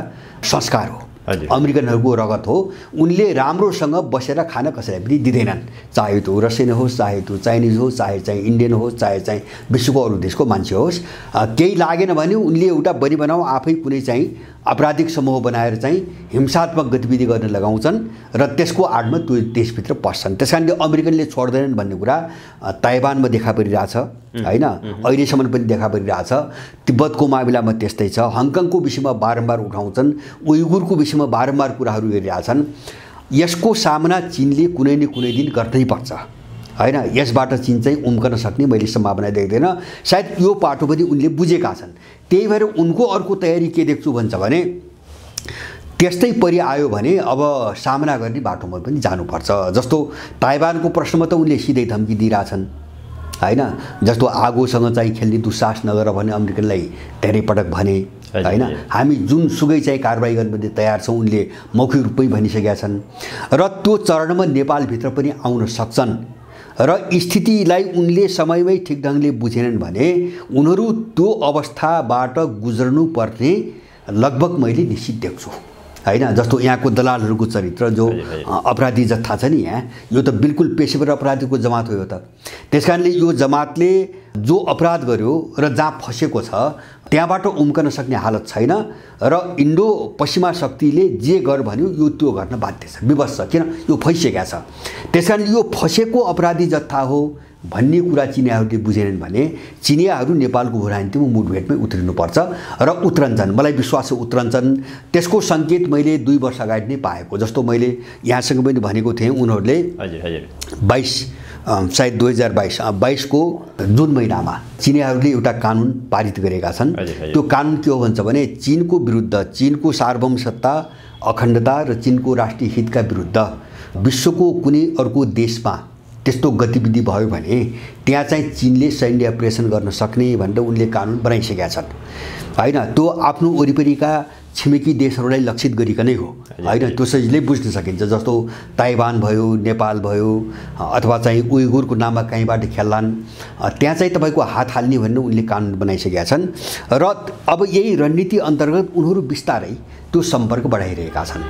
संस्कार हो, अमेरिकनहरूको रगत हो। उनले राम्रोसँग बसेर खान कसैलाई पनि दिँदैनन्, चाहे त्यो रसियन होस्, चाहे त्यो चाइनिज होस्, चाहे चाहिँ इन्डियन होस्, चाहे चाहिँ विश्वको अरू देशको मान्छे होस्। केही लागेन भने उनले एउटा बनी बनाऊ आफै कुनै चाहिँ आपराधिक समूह बनाएर चाहिँ हिंसात्मक गतिविधि गर्न लगाउँछन् र त्यसको आडमा त्यो देशभित्र पस्छन्। त्यसकारणले अमेरिकनले छोड्दैनन् भन्ने कुरा ताइवानमा देखा परिरहेछ हैन, अहिलेसम्म पनि देखा परिरहेछ। तिब्बतको मामिलामा त्यस्तै छ, हङकङको विषयमा बारम्बार उठाउँछन्, उइगुरको विषयमा बारम्बार कुराहरू गरिरहेछन्। यसको सामना चीनले कुनै न कुनै दिन गर्नै पर्छ हैन, यसबाट चीन चाहिँ उम्कन सक्ने मैले सम्भावना देख्दैन। सायद यो पाटो पनि उनले बुझेका छन्। त्यही भएर उनको अर्को तयारी के देख्छु भन्छ भने त्यस्तै परि आयो भने अब सामना गर्ने बाटोमा पनि जानुपर्छ। जस्तो ताइवानको प्रश्नमा त उनले सिधै धम्की दिइरहेछन् हैन, जस्तो आगोसँग चाहिँ खेल्ने दुस्साहस नगर भने अमेरिकनलाई धेरै पटक भने हैन, हामी जुनसुकै चाहिँ कारबाही गर्न तयार छौँ उनले मौखिक रूपमै भनिसकेका छन्। र त्यो चरणमा नेपालभित्र पनि आउन सक्छन् र स्थितिलाई उनले समयमै ठिक ढङ्गले बुझेनन् भने उनीहरू त्यो अवस्थाबाट गुज्रनु पर्ने लगभग मैले निश्चित देख्छु हैन। जस्तो यहाँको दलालहरूको चरित्र जो अपराधी जत्था छ नि, यहाँ यो त बिल्कुल पेशेवर अपराधीको जमात हो यो त। त्यसकारणले यो जमातले जो अपराध गर्यो र जहाँ फसेको छ त्यहाँबाट उम्कन सक्ने हालत छैन र इन्डो पश्चिमा शक्तिले जे गर भन्यो यो त्यो गर्न बाध्य छ, विवश छ, किन यो फैसकेको छ। त्यसकारणले यो फसेको अपराधी जत्था हो भन्ने कुरा चिनियाहरूले बुझेनन् भने चिनियाहरू नेपालको भूराजनीतिमा मुठभेडमै उत्रिनुपर्छ र उत्रन्छन्। मलाई विश्वास छ उत्रन्छन्। त्यसको सङ्केत मैले 2 वर्ष अगाडि नै पाएको। जस्तो मैले यहाँसँग पनि भनेको थिएँ, उनीहरूले 2022 को जुन महिनामा चिनियाहरूले एउटा कानुन पारित गरेका छन्। त्यो कानुन के हो भन्छ भने चीनको विरुद्ध, चीनको सार्वभौम सत्ता, अखण्डता र चीनको राष्ट्रिय हितका विरुद्ध विश्वको कुनै अर्को देशमा त्यस्तो गतिविधि भयो भने त्यहाँ चाहिँ चीनले सैन्य अपरेसन गर्न सक्ने भनेर उनले कानुन बनाइसकेका छन् हैन। त्यो आफ्नो वरिपरिका छिमेकी देशहरूलाई लक्षित गरिकनै हो हैन। त्यो सजिलै बुझ्न सकिन्छ। जस्तो ताइवान भयो, नेपाल भयो, अथवा चाहिँ उइगुरको नाममा कहीँबाट खेल्लान्, त्यहाँ चाहिँ तपाईँको हात हाल्ने भनेर उनले कानुन बनाइसकेका छन् र अब यही रणनीति अन्तर्गत उनीहरू बिस्तारै त्यो सम्पर्क बढाइरहेका छन्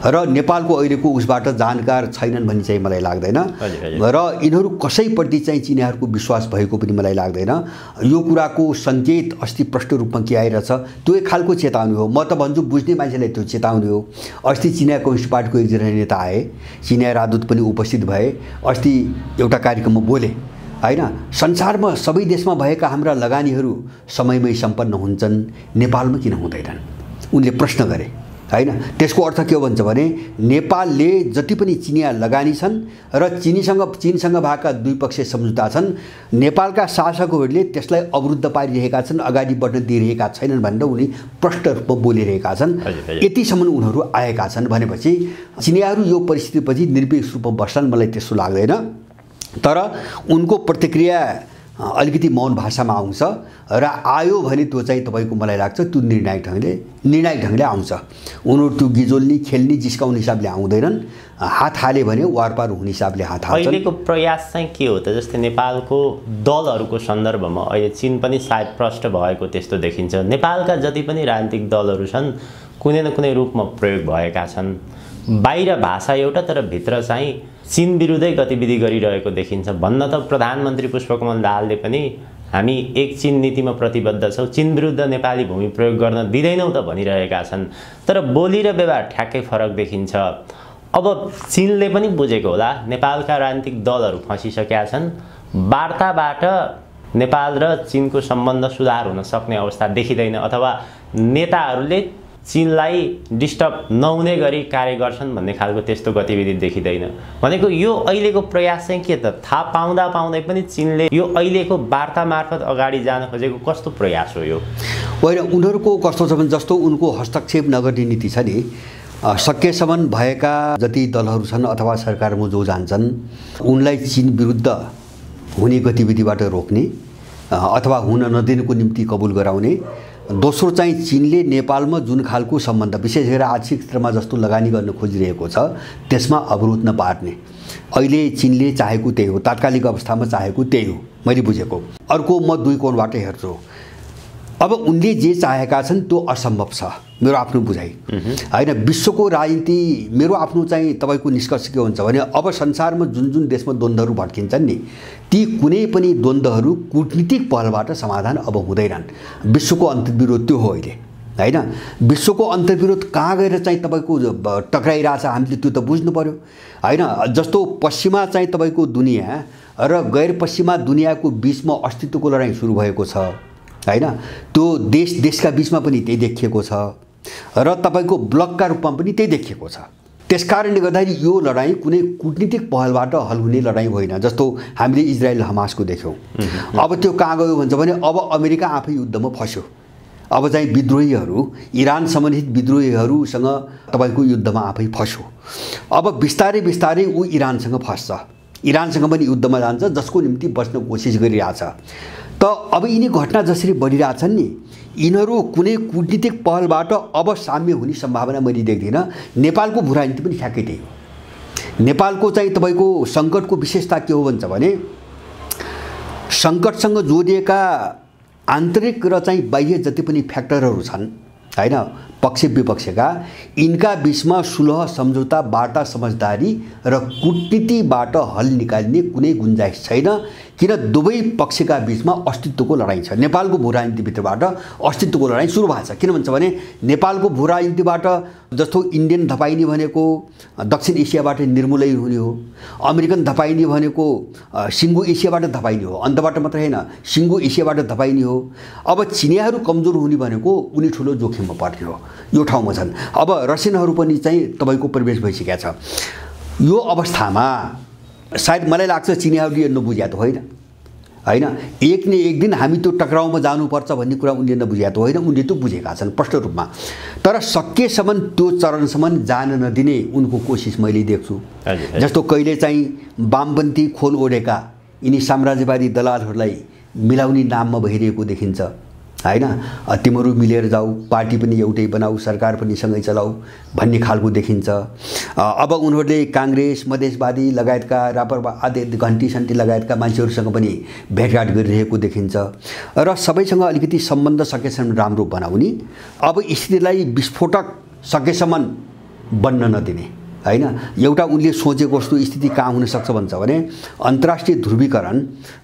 र नेपालको अहिलेको उसबाट जानकार छैनन् भन्ने चाहिँ मलाई लाग्दैन र यिनीहरू कसैप्रति चाहिँ चिनियाहरूको विश्वास भएको पनि मलाई लाग्दैन। यो कुराको सङ्केत अस्ति प्रष्ट रूपमा के आइरहेछ त्यो एक खालको चेतावनी हो। म त भन्छु बुझ्ने मान्छेलाई त्यो चेतावनी हो। अस्ति चिनिया कम्युनिस्ट पार्टीको एकजना नेता आए, चिनिया राजदूत पनि उपस्थित भए, अस्ति एउटा कार्यक्रममा बोले हैन। संसारमा सबै देशमा भएका हाम्रा लगानीहरू समयमै सम्पन्न हुन्छन्, नेपालमा किन हुँदैनन्? उनले प्रश्न गरे हैन। त्यसको अर्थ के हो भन्छ भने नेपालले जति पनि चिनिया लगानी छन् र चीनसँग भएका द्विपक्षीय सम्झौता छन्, नेपालका शासकहरूले त्यसलाई अवरुद्ध पारिरहेका छन्, अगाडि बढ्न दिइरहेका छैनन् भनेर उनी प्रष्ट रूपमा बोलिरहेका छन्। यतिसम्म उनीहरू आएका छन् भनेपछि चिनियाहरू यो परिस्थितिपछि निर्विष रूपमा बस्छन् मलाई त्यस्तो लाग्दैन। तर उनको प्रतिक्रिया अलिकति मौन भाषामा आउँछ र आयो भने त्यो चाहिँ तपाईँको मलाई लाग्छ त्यो निर्णायक ढङ्गले आउँछ। उनीहरू त्यो गिजोल्ने खेल्ने जिस्काउने हिसाबले आउँदैनन्। हात हाले भने वारपार हुने हिसाबले हात हाल्छन्। अहिलेको प्रयास चाहिँ के हो त? जस्तै नेपालको दलहरूको सन्दर्भमा अहिले चीन पनि सायद प्रष्ट भएको त्यस्तो देखिन्छ। नेपालका जति पनि राजनीतिक दलहरू छन् कुनै न कुनै रूपमा प्रयोग भएका छन्। बाहिर भाषा एउटा तर भित्र चाहिँ चीन विरुद्धै गतिविधि गरिरहेको देखिन्छ। भन्न त प्रधानमन्त्री पुष्पकमल दाहालले पनि हामी एक चीन नीतिमा प्रतिबद्ध छौँ, चीन विरुद्ध नेपाली भूमि प्रयोग गर्न दिँदैनौँ त भनिरहेका छन्। तर बोली र व्यवहार ठ्याक्कै फरक देखिन्छ। अब चीनले पनि बुझेको होला नेपालका राजनीतिक दलहरू फँसिसकेका छन्, वार्ताबाट नेपाल र चीनको सम्बन्ध सुधार हुन सक्ने अवस्था देखिँदैन, अथवा नेताहरूले चीनलाई डिस्टर्ब नहुने गरी कार्य गर्छन् भन्ने खालको त्यस्तो गतिविधि देखिँदैन। भनेको यो अहिलेको प्रयास चाहिँ के त? थाहा पाउँदै पनि चीनले यो अहिलेको वार्ता मार्फत अगाडि जान खोजेको कस्तो प्रयास हो यो? होइन, उनीहरूको कस्तो छ भने जस्तो उनको हस्तक्षेप नगर्ने नीति छ नि, सकेसम्म भएका जति दलहरू छन् अथवा सरकारमा जो जान्छन् उनलाई चीन विरुद्ध हुने गतिविधिबाट रोक्ने अथवा हुन नदिनुको निम्ति कबुल गराउने। दोस्रो चाहिँ चीनले नेपालमा जुन खालको सम्बन्ध विशेष गरेर आर्थिक क्षेत्रमा जस्तो लगानी गर्न खोजिरहेको छ त्यसमा अवरोध नपार्ने। अहिले चीनले चाहेको त्यही हो, तात्कालिक अवस्थामा चाहेको त्यही हो मैले बुझेको। अर्को म 2 कोणबाट हेर्छु। अब उनले जे चाहेका छन् त्यो असम्भव छ मेरो आफ्नो बुझाइ हैन। विश्वको राजनीति मेरो आफ्नो चाहिँ तपाईको निष्कर्ष के हुन्छ भने अब संसारमा जुन देशमा द्वन्द्वहरू भड्किन्छन् नि ती कुनै पनि द्वन्द्वहरू कूटनीतिक पहलबाट समाधान अब हुँदैनन्। विश्वको अन्तर्विरोध त्यो हो अहिले हैन। विश्वको अन्तर्विरोध कहाँ गएर चाहिँ तपाईको टक्राइरहेछ हामीले त्यो त बुझ्नु पर्यो हैन। जस्तो पश्चिमा चाहिँ तपाईको दुनिया र गैर पश्चिमा दुनियाको बीचमा अस्तित्वको लडाईँ सुरु भएको छ हैन। त्यो देशका बीचमा पनि त्यही देखिएको छ र तपाईको ब्लकका रूपमा पनि त्यही देखिएको छ। त्यसकारणले गर्दाखेरि यो लडाईँ कुनै कूटनीतिक पहलबाट हल हुने लडाईँ होइन। जस्तो हामीले इजरायल हमासको देख्यौँ। अब त्यो कहाँ गयो भन्छ भने अब अमेरिका आफै युद्धमा फस्यो। अब चाहिँ विद्रोहीहरू इरान सम्बन्धित विद्रोहीहरूसँग तपाईको युद्धमा आफै फस्यो। अब बिस्तारै बिस्तारै ऊ इरानसँग फस्छ, इरानसँग पनि युद्धमा जान्छ जसको निम्ति बच्न कोसिस गरिरहेछ। त अब यिनी घटना जसरी बढिरहेछन् नि यिनीहरू कुनै कूटनीतिक पहलबाट अब साम्य हुने सम्भावना मैले देख्दिनँ। नेपालको भूराजनीति पनि ठ्याक्कै त्यही हो। नेपालको चाहिँ तपाईको सङ्कटको विशेषता के हो भन्छ भने सङ्कटसँग जोडिएका आन्तरिक र चाहिँ बाह्य जति पनि फ्याक्टरहरू छन् हैन, पक्ष विपक्षका यिनका बीचमा सुलह सम्झौता वार्ता समझदारी र कूटनीतिबाट हल निकाल्ने कुनै गुन्जाइस छैन, किन दुवै पक्षका बीचमा अस्तित्वको लडाईँ छ। नेपालको भू राजनीतिभित्रबाट अस्तित्वको लडाईँ सुरु भएको छ। किन भन्छ भने नेपालको भू राजनीतिबाट जस्तो इन्डियन धपाइने भनेको दक्षिण एसियाबाट निर्मूलन हुने हो, अमेरिकन धपाइने भनेको सिङ्गो एसियाबाट धपाइने हो, अन्तबाट मात्रै हैन सिङ्गो एसियाबाट धपाइने हो। अब चिनियाहरू कमजोर हुने भनेको उनी ठुलो जोखिममा पर्ने हो, यो ठाउँमा छन्। अब रसियनहरू पनि चाहिँ तपाईँको प्रवेश भइसकेका छ। यो अवस्थामा सायद मलाई लाग्छ चिनियाहरूले नबुझ्या त होइन, एक न एक दिन हामी त्यो टक्राउमा जानुपर्छ भन्ने कुरा उनले नबुझ्या त होइन, उनले त बुझेका छन् स्पष्ट रूपमा। तर सकेसम्म त्यो चरणसम्म जान नदिने उनको कोसिस मैले देख्छु। जस्तो कहिले चाहिँ वामपन्थी खोल ओढेका यिनी साम्राज्यवादी दलालहरूलाई मिलाउने नाममा भइरहेको देखिन्छ हैन। तिमीहरू मिलेर जाऊ, पार्टी पनि एउटै बनाऊ, सरकार पनि सँगै चलाऊ भन्ने खालको देखिन्छ। अब उनीहरूले काङ्ग्रेस, मधेसवादी लगायतका रापरपा आदि घन्टी सन्टी लगायतका मान्छेहरूसँग पनि भेटघाट गरिरहेको देखिन्छ र सबैसँग अलिकति सम्बन्ध सकेसम्म राम्रो बनाउने, अब स्थितिलाई विस्फोटक सकेसम्म बन्न नदिने हैन। एउटा उनले सोचेको जस्तो स्थिति कहाँ हुन सक्छ भन्छ भने अन्तर्राष्ट्रिय ध्रुवीकरण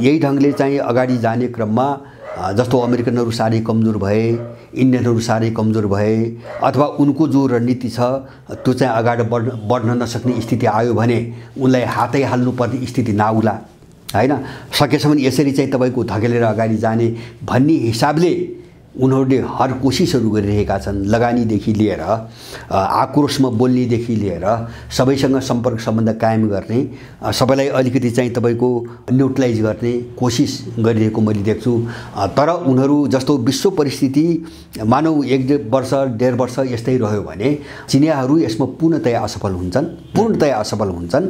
यही ढङ्गले चाहिँ अगाडि जाने क्रममा जस्तो अमेरिकनहरू साह्रै कमजोर भए, इन्डियनहरू साह्रै कमजोर भए, अथवा उनको जो रणनीति छ त्यो चाहिँ अगाडि बढ्न नसक्ने स्थिति आयो भने उनलाई हातै हाल्नुपर्ने स्थिति नआउला हैन। सकेसम्म यसरी चाहिँ तपाईँको धकेलेर अगाडि जाने भन्ने हिसाबले उनीहरूले हर कोसिसहरू गरिरहेका छन्। लगानीदेखि लिएर आक्रोशमा बोल्नेदेखि लिएर सबैसँग सम्पर्क सम्बन्ध कायम गर्ने, सबैलाई अलिकति चाहिँ तपाईँको न्युट्रलाइज गर्ने कोसिस गरिरहेको मैले देख्छु। तर उनीहरू जस्तो विश्व परिस्थिति मानौ 1 वर्ष 1.5 वर्ष यस्तै रह्यो भने चिनियाहरू यसमा पूर्णतया असफल हुन्छन्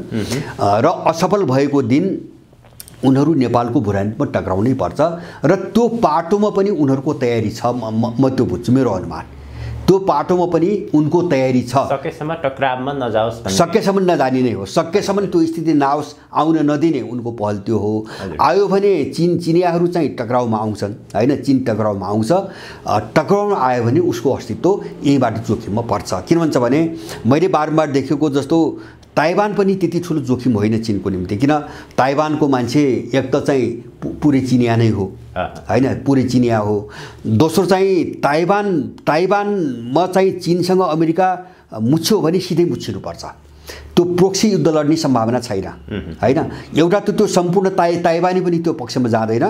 र असफल भएको दिन उनीहरू नेपालको भू राजनीतिमा टक्राउनै पर्छ र त्यो पाटोमा पनि उनीहरूको तयारी छ। म त्यो बुझ्छु, मेरो अनुमान त्यो पाटोमा पनि उनको तयारी छ। सकेसम्म टक्रावमा नजाओस्, सकेसम्म नजाने नै हो, सकेसम्म त्यो स्थिति नआओस्, आउन नदिने उनको पहल त्यो हो। आयो भने चिनियाहरू चाहिँ टक्राउमा आउँछन् हैन, चीन टक्राउमा आउँछ, टक्राउमा आयो भने उसको अस्तित्व यहीँबाट जोखिममा पर्छ। किन भन्छ भने मैले बारम्बार देखेको जस्तो ताइवान पनि त्यति ठुलो जोखिम होइन चीनको निम्ति, किन ताइवानको मान्छे एक त चाहिँ पुरै चिनिया नै हो हैन, पुरै चिनिया हो। दोस्रो चाहिँ ताइवानमा चाहिँ चीनसँग अमेरिका मुछ्यो भने सिधै मुछिनुपर्छ, त्यो प्रोक्सी युद्ध लड्ने सम्भावना छैन हैन। एउटा त त्यो सम्पूर्ण ताइवानी पनि त्यो पक्षमा जाँदैन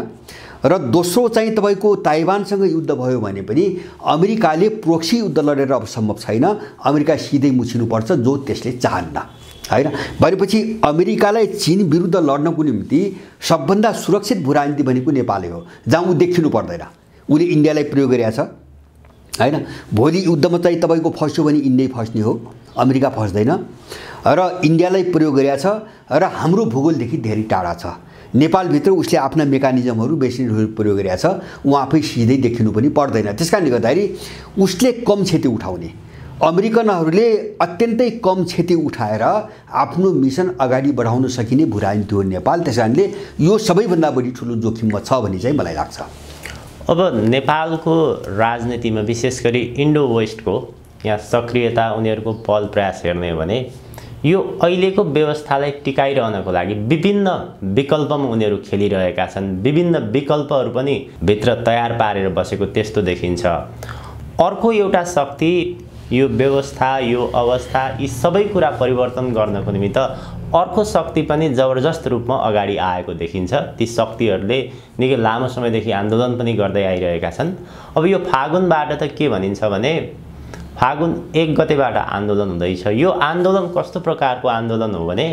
र दोस्रो चाहिँ तपाईँको ताइवानसँग युद्ध भयो भने पनि अमेरिकाले प्रोक्सी युद्ध लडेर अब सम्भव छैन, अमेरिका सिधै मुछिनुपर्छ, जो त्यसले चाहन्न हैन। भनेपछि अमेरिकालाई चीन विरुद्ध लड्नको निम्ति सबभन्दा सुरक्षित भू राजनीति भनेको नेपालै हो, जहाँ ऊ देखिनु पर्दैन। उसले इन्डियालाई प्रयोग गरेको छ हैन। भोलि युद्धमा चाहिँ तपाईँको फस्यो भने इन्डिया फस्ने हो, अमेरिका फस्दैन र इन्डियालाई प्रयोग गरेको छ र हाम्रो भूगोलदेखि धेरै टाढा छ। नेपालभित्र उसले आफ्ना मेकानिजमहरू मेसिनहरू प्रयोग गरेको छ, उहाँ आफै सिधै देखिनु पनि पर्दैन। त्यसकारणले गर्दाखेरि उसले कम क्षति उठाउने, अमेरिकनहरूले अत्यन्तै कम क्षति उठाएर आफ्नो मिसन अगाडि बढाउन सकिने भू राजनीति हो नेपाल। त्यसकारणले यो सबैभन्दा बढी ठुलो जोखिममा छ भन्ने चाहिँ मलाई लाग्छ। अब नेपालको राजनीतिमा विशेष गरी इन्डो वेस्टको यहाँ सक्रियता, उनीहरूको पहल प्रयास हेर्ने हो भने यो अहिलेको व्यवस्थालाई टिकाइरहनको लागि विभिन्न विकल्पमा उनीहरू खेलिरहेका छन्। विभिन्न विकल्पहरू पनि भित्र तयार पारेर बसेको त्यस्तो देखिन्छ। अर्को एउटा शक्ति यो व्यवस्था, यो अवस्था, यी सबै कुरा परिवर्तन गर्नको निमित्त अर्को शक्ति पनि जबरजस्त रूपमा अगाडि आएको देखिन्छ। ती शक्तिहरूले निकै लामो समयदेखि आन्दोलन पनि गर्दै आइरहेका छन्। अब यो फागुनबाट त के भनिन्छ भने फागुन 1 गतेबाट आन्दोलन हुँदैछ। यो आन्दोलन कस्तो प्रकारको आन्दोलन हो भने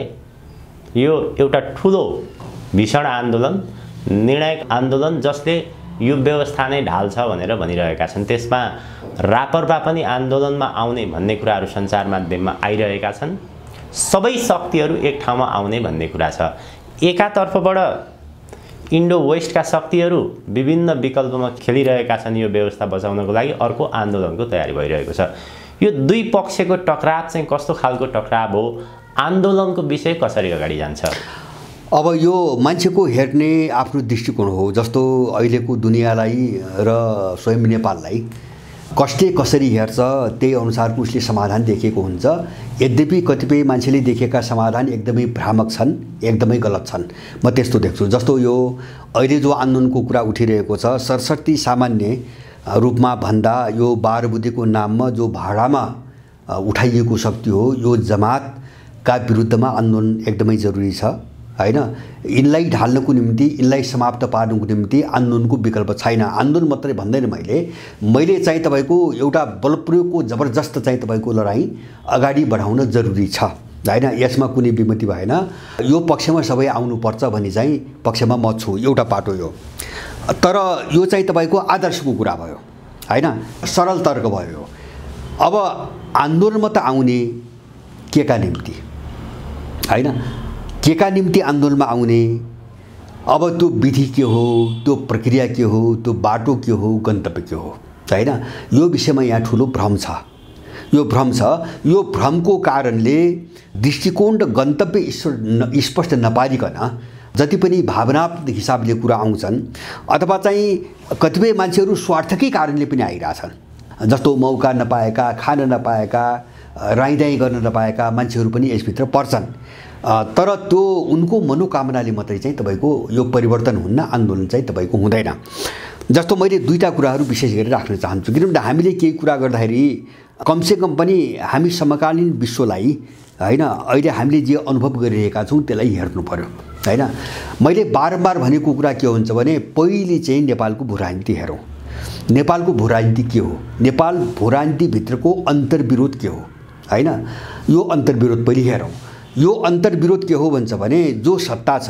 यो एउटा ठुलो भीषण आन्दोलन, निर्णायक आन्दोलन, जसले यो व्यवस्था नै ढाल्छ भनेर भनिरहेका छन्। त्यसमा रापरपा पनि आन्दोलनमा आउने भन्ने कुराहरू सञ्चार माध्यममा आइरहेका छन्। सबै शक्तिहरू एक ठाउँमा आउने भन्ने कुरा छ। एकातर्फबाट इन्डो वेस्टका शक्तिहरू विभिन्न विकल्पमा खेलिरहेका छन् यो व्यवस्था बचाउनको लागि, अर्को आन्दोलनको तयारी भइरहेको छ। यो दुई पक्षको टकराव चाहिँ कस्तो खालको टकराव हो, आन्दोलनको विषय कसरी अगाडि जान्छ? अब यो मान्छेको हेर्ने आफ्नो दृष्टिकोण हो। जस्तो अहिलेको दुनियाँलाई र स्वयं नेपाललाई कसले कसरी हेर्छ त्यही अनुसारको उसले समाधान देखेको हुन्छ। यद्यपि कतिपय मान्छेले देखेका समाधान एकदमै भ्रामक छन्, एकदमै गलत छन्। म त्यस्तो देख्छु। जस्तो यो अहिले जो आन्दोलनको कुरा उठिरहेको छ, सरसर्ती सामान्य रूपमा भन्दा यो 12 बुँदेको नाममा जो भाडामा उठाइएको शक्ति हो, यो जमातका विरुद्धमा आन्दोलन एकदमै जरुरी छ हैन। यिनलाई ढाल्नको निम्ति, यिनलाई समाप्त पार्नको निम्ति आन्दोलनको विकल्प छैन। आन्दोलन मात्रै भन्दैन मैले चाहिँ तपाईको एउटा बलप्रयोगको जबरजस्त चाहिँ तपाईको लडाईँ अगाडि बढाउन जरुरी छ हैन। यसमा कुनै विमति भएन। यो पक्षमा सबै आउनुपर्छ भन्ने चाहिँ पक्षमा म छु। एउटा पाटो यो। तर यो चाहिँ तपाईको आदर्शको कुरा भयो हैन, सरल तर्क भयो। अब आन्दोलनमा त आउने केका निम्ति हैन, केका निम्ति आन्दोलनमा आउने, अब त्यो विधि के हो, त्यो प्रक्रिया के हो, त्यो बाटो के हो, गन्तव्य के हो हैन। यो विषयमा यहाँ ठुलो भ्रम छ। यो भ्रम छ। यो भ्रमको कारणले दृष्टिकोण र गन्तव्य स्पष्ट नपारिकन जति पनि भावनात्मक हिसाबले कुरा आउँछन् अथवा चाहिँ कतिपय मान्छेहरू स्वार्थकै कारणले पनि आइरहेछन्। जस्तो मौका नपाएका, खान नपाएका, राइदाइ गर्न नपाएका मान्छेहरू पनि यसभित्र पर्छन्। तर त्यो उनको मनोकामनाले मात्रै चाहिँ तपाईको यो परिवर्तन हुन्न, आन्दोलन चाहिँ तपाईको हुँदैन। जस्तो मैले दुईटा कुराहरू विशेष गरी राख्न चाहन्छु, किनभने हामीले केही कुरा गर्दाखेरि कमसेकम पनि हामी समकालीन विश्वलाई हैन, अहिले हामीले जे अनुभव गरिरहेका छौँ त्यसलाई हेर्नु पर्यो हैन। मैले बारम्बार भनेको कुरा के हुन्छ भने पहिले चाहिँ नेपालको भूराजनीति हेरौँ। नेपालको भूराजनीति के हो, नेपाल भूराजनीतिभित्रको अन्तर्विरोध के हो हैन। यो अन्तर्विरोध पहिले हेरौँ। यो अन्तर्विरोध के हो भन्छ भने जो सत्ता छ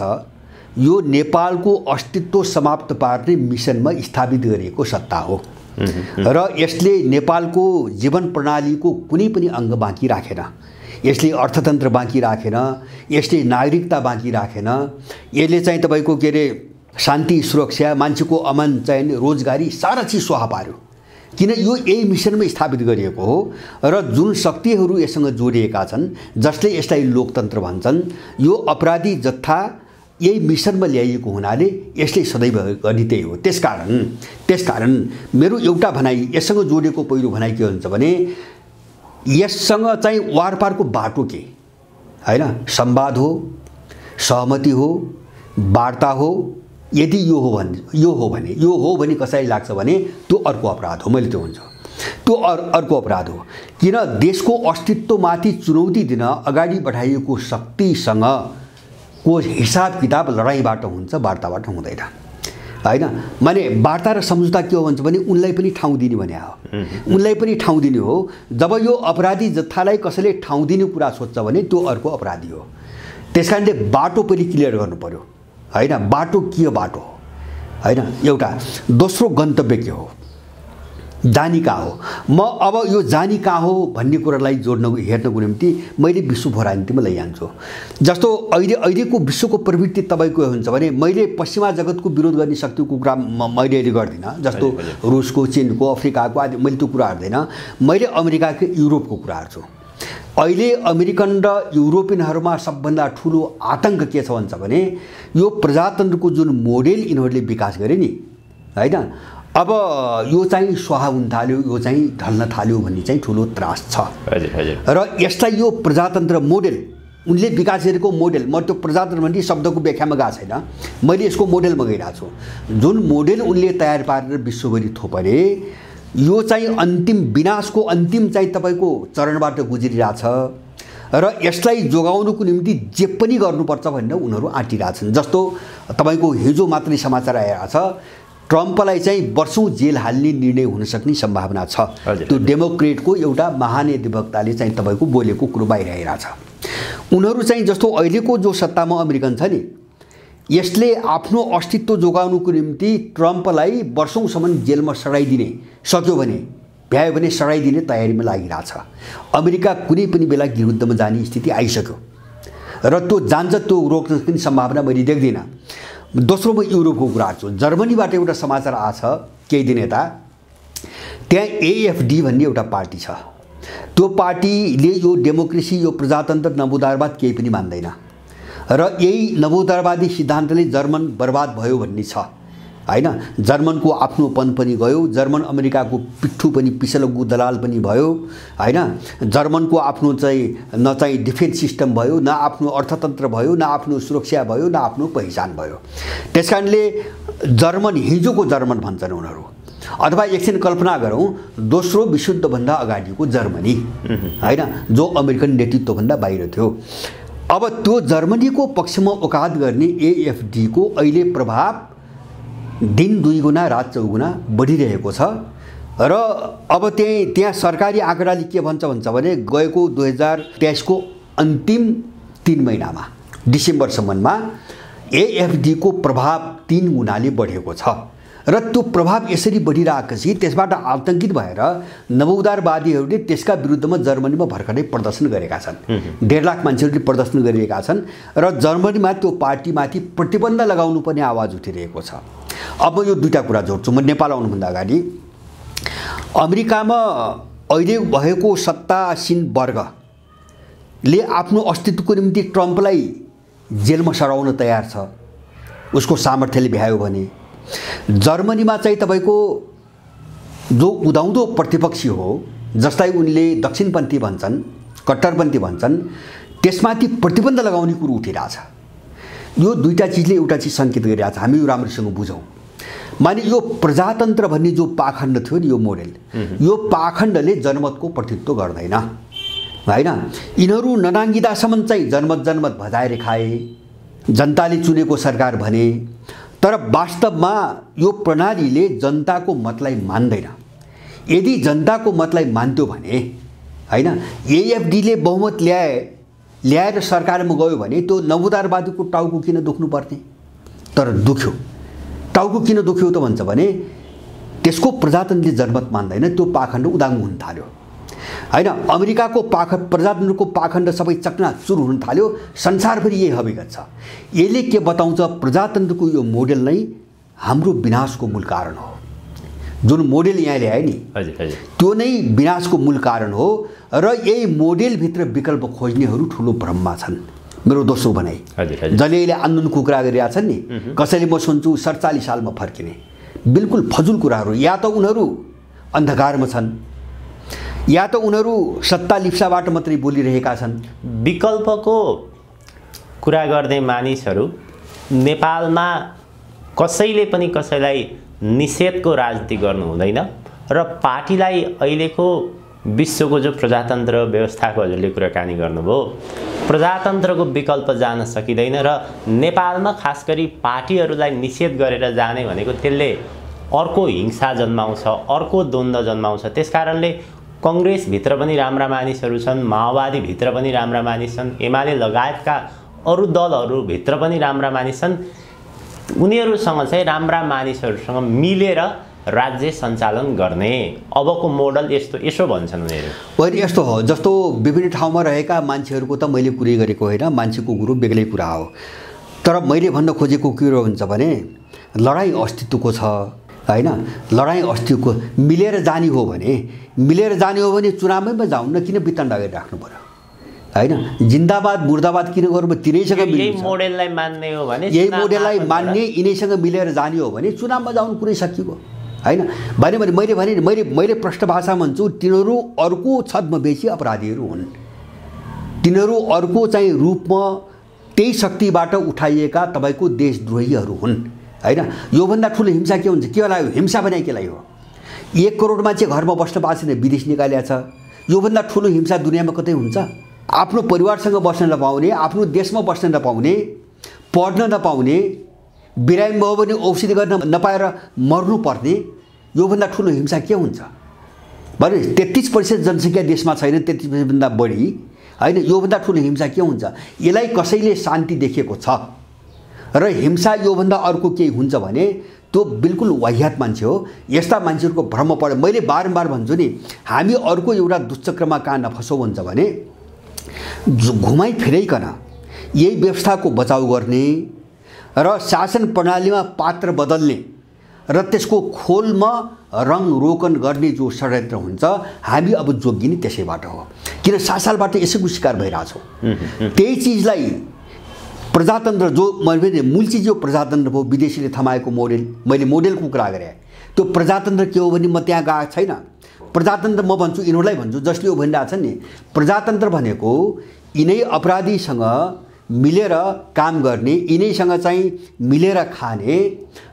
यो नेपालको अस्तित्व समाप्त पार्ने मिसनमा स्थापित गरिएको सत्ता हो र यसले नेपालको जीवन प्रणालीको कुनै पनि अङ्ग बाँकी राखेन। यसले अर्थतन्त्र बाँकी राखेन, यसले नागरिकता बाँकी राखेन। यसले चाहिँ तपाईको के अरे शान्ति, सुरक्षा, मान्छेको अमन, चयन, रोजगारी सारा चिज स्वाहा पार्यो। किन यो यही मिसनमा स्थापित गरिएको हो र जुन शक्तिहरू यससँग जोडिएका छन् जसले यसलाई लोकतन्त्र भन्छन्, यो अपराधी जत्था यही मिसनमा ल्याइएको हुनाले यसले सदैव गर्ने त्यही हो। त्यसकारण मेरो एउटा भनाइ यससँग जोडिएको पहिलो भनाइ के हुन्छ भने यससँग चाहिँ वारपारको बाटो के हैन, संवाद हो, सहमति हो, वार्ता हो। यदि यो हो भने कसैलाई लाग्छ भने त्यो अर्को अपराध हो। मैले त्यो हुन्छ त्यो अर्को अपराध हो। किन देशको अस्तित्वमाथि चुनौती दिन अगाडि बढाइएको शक्तिसँग को हिसाब किताब लडाईँबाट हुन्छ, वार्ताबाट हुँदैन हैन। माने वार्ता र सम्झौता के हो भन्छ भने उनलाई पनि ठाउँ दिने भने हो, उनलाई पनि ठाउँ दिने हो। जब यो अपराधी जत्थालाई कसैले ठाउँ दिने कुरा सोच्छ भने त्यो अर्को अपराधी हो। त्यसकारणले बाटो पनि क्लियर गर्नु पर्यो हैन। बाटो के बाटो हो हैन, एउटा। दोस्रो गन्तव्य के हो, जानी कहाँ हो। म अब यो जानी कहाँ हो भन्ने कुरालाई हेर्नको निम्ति मैले विश्व भूराजनीतिमा लैजान्छु। जस्तो अहिलेको विश्वको प्रवृत्ति तपाईँको हुन्छ भने मैले पश्चिमा जगतको विरोध गर्ने शक्तिको कुरा मैले अहिले गर्दिनँ। जस्तो रुसको, चिनको, अफ्रिकाको आदि मैले त्यो कुरा गर्दैन। मैले अमेरिकाको, युरोपको कुरा गर्छु। अहिले अमेरिकन र युरोपियनहरूमा सबभन्दा ठुलो आतंक के छ भन्छ भने यो प्रजातन्त्रको जुन मोडेल यिनीहरूले विकास गरे नि हैन, अब यो चाहिँ स्वाहा हुन थाल्यो, यो चाहिँ ढल्न थाल्यो भन्ने चाहिँ ठुलो त्रास छ। र यसलाई यो प्रजातन्त्र मोडेल उनले विकास गरेको मोडेल, म त्यो प्रजातन्त्र भन्ने शब्दको व्याख्यामा गएको छैन, मैले यसको मोडेलमा गइरहेको छु। जुन मोडेल उनले तयार पारेर विश्वभरि थोपरे यो चाहिँ अन्तिम विनाशको अन्तिम चाहिँ तपाईको चरणबाट गुज्रिरहेछ र यसलाई जोगाउनको निम्ति जे पनि गर्नुपर्छ भनेर उनीहरू आँटिरहेछन्। जस्तो तपाईको हिजो मात्रै समाचार आएको छ, ट्रम्पलाई चाहिँ वर्षौं जेल हाल्ने निर्णय हुन सक्ने सम्भावना छ। त्यो डेमोक्रेटको एउटा महाधिवक्ताले चाहिँ तपाईको बोलेको कुरो बाहिर आइरहेछ। उनीहरू चाहिँ जस्तो अहिलेको जो सत्तामा अमेरिकन छ नि, यसले आफ्नो अस्तित्व जोगाउनको निम्ति ट्रम्पलाई वर्षौंसम्म जेलमा सडाइदिने सक्यो भने, भ्यायो भने सडाइदिने तयारीमा लागिरहेछ। अमेरिका कुनै पनि बेला विरुद्धमा जाने स्थिति आइसक्यो र त्यो जान्छ, त्यो रोक्न सक्ने सम्भावना मैले देख्दिनँ। दोस्रो म युरोपको कुरा गर्छु। जर्मनीबाट एउटा समाचार आछ केही दिन यता, त्यहाँ एएफडी भन्ने एउटा पार्टी छ। त्यो पार्टीले यो डेमोक्रेसी, यो प्रजातन्त्र, नवोदारवाद केही पनि मान्दैन र यही नवोदारवादी सिद्धान्तले जर्मन बर्बाद भयो भन्ने छ हैन। जर्मनको आफ्नोपन पनि गयो, जर्मन अमेरिकाको पिट्ठु पनि पिसलगु दलाल पनि भयो हैन। जर्मनको आफ्नो चाहिँ न चाहिँ डिफेन्स सिस्टम भयो, न आफ्नो अर्थतन्त्र भयो, न आफ्नो सुरक्षा भयो, न आफ्नो पहिचान भयो। त्यसकारणले जर्मन हिजोको जर्मन भन्छन् उनीहरू, अथवा एकछिन कल्पना गरौँ दोस्रो विश्वयुद्धभन्दा अगाडिको जर्मनी हैन, जो अमेरिकन नेतृत्वभन्दा बाहिर थियो। अब त्यो जर्मनीको पक्षमा औकात गर्ने एएफडीको अहिले प्रभाव दिन 2 गुना रात 4 गुना बढिरहेको छ। र अब त्यहाँ सरकारी आँकडाले के भन्छ भने गएको 2023 को अन्तिम 3 महिनामा डिसेम्बरसम्ममा एएफडीको प्रभाव 3 गुनाले बढेको छ। र त्यो प्रभाव यसरी बढिरहेपछि त्यसबाट आतंकित भएर नवउदारवादीहरूले त्यसका विरुद्धमा जर्मनीमा भर्खरै प्रदर्शन गरेका छन्। 1.5 लाख मान्छेहरूले प्रदर्शन गरिरहेका छन् र जर्मनीमा त्यो पार्टीमाथि प्रतिबन्ध लगाउनु पर्ने आवाज उठिरहेको छ। अब यो दुईटा कुरा जोड्छु म। नेपाल आउनुभन्दा अगाडि अमेरिकामा अहिले भएको सत्तासीन वर्गले आफ्नो अस्तित्वको निम्ति ट्रम्पलाई जेलमा सराउन तयार छ, उसको सामर्थ्यले भ्यायो भने। जर्मनीमा चाहिँ तपाईको जो उदाउँदो प्रतिपक्षी हो, जसलाई उनले दक्षिणपन्थी भन्छन्, कट्टरपन्थी भन्छन्, त्यसमाथि प्रतिबन्ध लगाउने कुरो उठिरहेछ। यो दुईटा चिजले एउटा चिज सङ्केत गरिरहेछ, हामी यो राम्रोसँग बुझौँ। माने यो प्रजातन्त्र भन्ने जो पाखण्ड थियो नि, यो मोडेल, यो पाखण्डले जनमतको प्रतिनिधित्व गर्दैन हैन। यिनीहरू ननाङ्गिदासम्म चाहिँ जनमत भजाएर खाए, जनताले चुनेको सरकार भने, तर वास्तवमा यो प्रणालीले जनताको मतलाई मान्दैन। यदि जनताको मतलाई मान्थ्यो भने हैन, एएफडीले बहुमत ल्याएर सरकारमा गयो भने त्यो नवउदारवादीको टाउको किन दुख्नु पर्ने? तर दुख्यो। टाउको किन दुख्यो त भन्छ भने त्यसको प्रजातन्त्रले जनमत मान्दैन, त्यो पाखण्ड उदाङ्ग हुन थाल्यो हैन। अमेरिकाको प्रजातन्त्रको पाखण्ड सबै चकनाचुर हुन थाल्यो। संसारभरि यही हकीकत छ। यसले के बताउँछ? प्रजातन्त्रको यो मोडेल नै हाम्रो विनाशको मूल कारण हो। जुन मोडेल यहाँ ल्याए नि त्यो नै विनाशको मूल कारण हो। र यही मोडेलभित्र विकल्प खोज्नेहरू ठुलो भ्रममा छन्। मेरो दोस्रो भनाइ, जसले अहिले आन्दोलनको कुरा गरिरहेका छन् नि, कसैले म सुन्छु 47 सालमा फर्किने, बिल्कुल फजुल कुराहरू। या त उनीहरू अन्धकारमा छन्, या त उनीहरू सत्ता लिप्साबाट मात्रै बोलिरहेका छन्। विकल्पको कुरा गर्ने मानिसहरू नेपालमा कसैले पनि कसैलाई निषेधको राजनीति गर्नु हुँदैन। र पार्टीलाई अहिलेको विश्वको जो प्रजातन्त्र व्यवस्थाको हजुरले कुराकानी गर्नुभयो, प्रजातन्त्रको विकल्प जान सकिँदैन। र नेपालमा खास गरी पार्टीहरूलाई निषेध गरेर जाने भनेको त्यसले अर्को हिंसा जन्माउँछ, अर्को द्वन्द्व जन्माउँछ। त्यसकारणले कङ्ग्रेसभित्र पनि राम्रा मानिसहरू छन्, माओवादीभित्र पनि राम्रा मानिस छन्, एमाले लगायतका अरू दलहरूभित्र पनि राम्रा मानिस छन्। उनीहरूसँग चाहिँ राम्रा मानिसहरूसँग मिलेर राज्य सञ्चालन गर्ने अबको मोडल यसो भन्छन् उनीहरू। होइन, यस्तो हो जस्तो विभिन्न ठाउँमा रहेका मान्छेहरूको त मैले कुरै गरेको होइन, मान्छेको कुरो बेग्लै कुरा हो। तर मैले भन्न खोजेको कुरो हुन्छ भने लडाइँ अस्तित्वको छ हैन। लडाइँ अस्तित्वको मिलेर जाने हो भने चुनावैमा जाउँ न, किन वितण्डा गरिराख्नु पर्यो हैन। जिन्दाबाद मुर्दाबाद किन गर्नु? तिनैसँग मिल्छ। यही मोडेललाई मान्ने हो भने, यही मोडेललाई मान्ने, यिनैसँग मिलेर जाने हो भने चुनावमा जाउँ, कुरै सकिएको हैन। भने मैले प्रष्ट भाषा भन्छु, तिनीहरू अर्को छद्मवेशी अपराधीहरू हुन्। तिनीहरू अर्को चाहिँ रूपमा त्यही शक्तिबाट उठाइएका तपाईँको देशद्रोहीहरू हुन् हैन। योभन्दा ठुलो हिंसा के हुन्छ? के लाग्यो? हिंसा भने केलाई हो? 1 करोड मान्छे घरमा बस्न पाएन, विदेश निकालेको छ। योभन्दा ठुलो हिंसा दुनियाँमा कतै हुन्छ? आफ्नो परिवारसँग बस्न नपाउने, आफ्नो देशमा बस्न नपाउने, पढ्न नपाउने, बिरामी भयो भने औषधि गर्न नपाएर मर्नुपर्ने, योभन्दा ठुलो हिंसा के हुन्छ? भने 33% जनसङ्ख्या देशमा छैन, 33%भन्दा बढी हैन। योभन्दा ठुलो हिंसा के हुन्छ? यसलाई कसैले शान्ति देखेको छ। र हिंसा योभन्दा अर्को केही हुन्छ भने त्यो बिल्कुल वाह्यात मान्छे हो। यस्ता मान्छेहरूको भ्रम पर्यो। मैले बारम्बार भन्छु नि, हामी अर्को एउटा दुश्चक्रमा कहाँ नफसौँ भन्छ भने घुमाइ फिराइकन यही व्यवस्थाको बचाउ गर्ने र शासन प्रणालीमा पात्र बदल्ने र त्यसको खोलमा रङ रोकन गर्ने जो षड्यन्त्र हुन्छ, हामी अब जोगिने त्यसैबाट हो। किन 7 सालबाट यसैको शिकार भइरहेछौँ। त्यही चिजलाई प्रजातन्त्र जो मैले मूल चिज यो प्रजातन्त्र भयो, विदेशीले थमाएको मोडेल। मैले मोडेलको कुरा गरेँ, त्यो प्रजातन्त्र के हो भने म त्यहाँ गएको छैन। प्रजातन्त्र म भन्छु, यिनीहरूलाई भन्छु जसले यो भनिरहेको छ नि, प्रजातन्त्र भनेको यिनै अपराधीसँग मिलेर काम गर्ने, यिनैसँग चाहिँ मिलेर खाने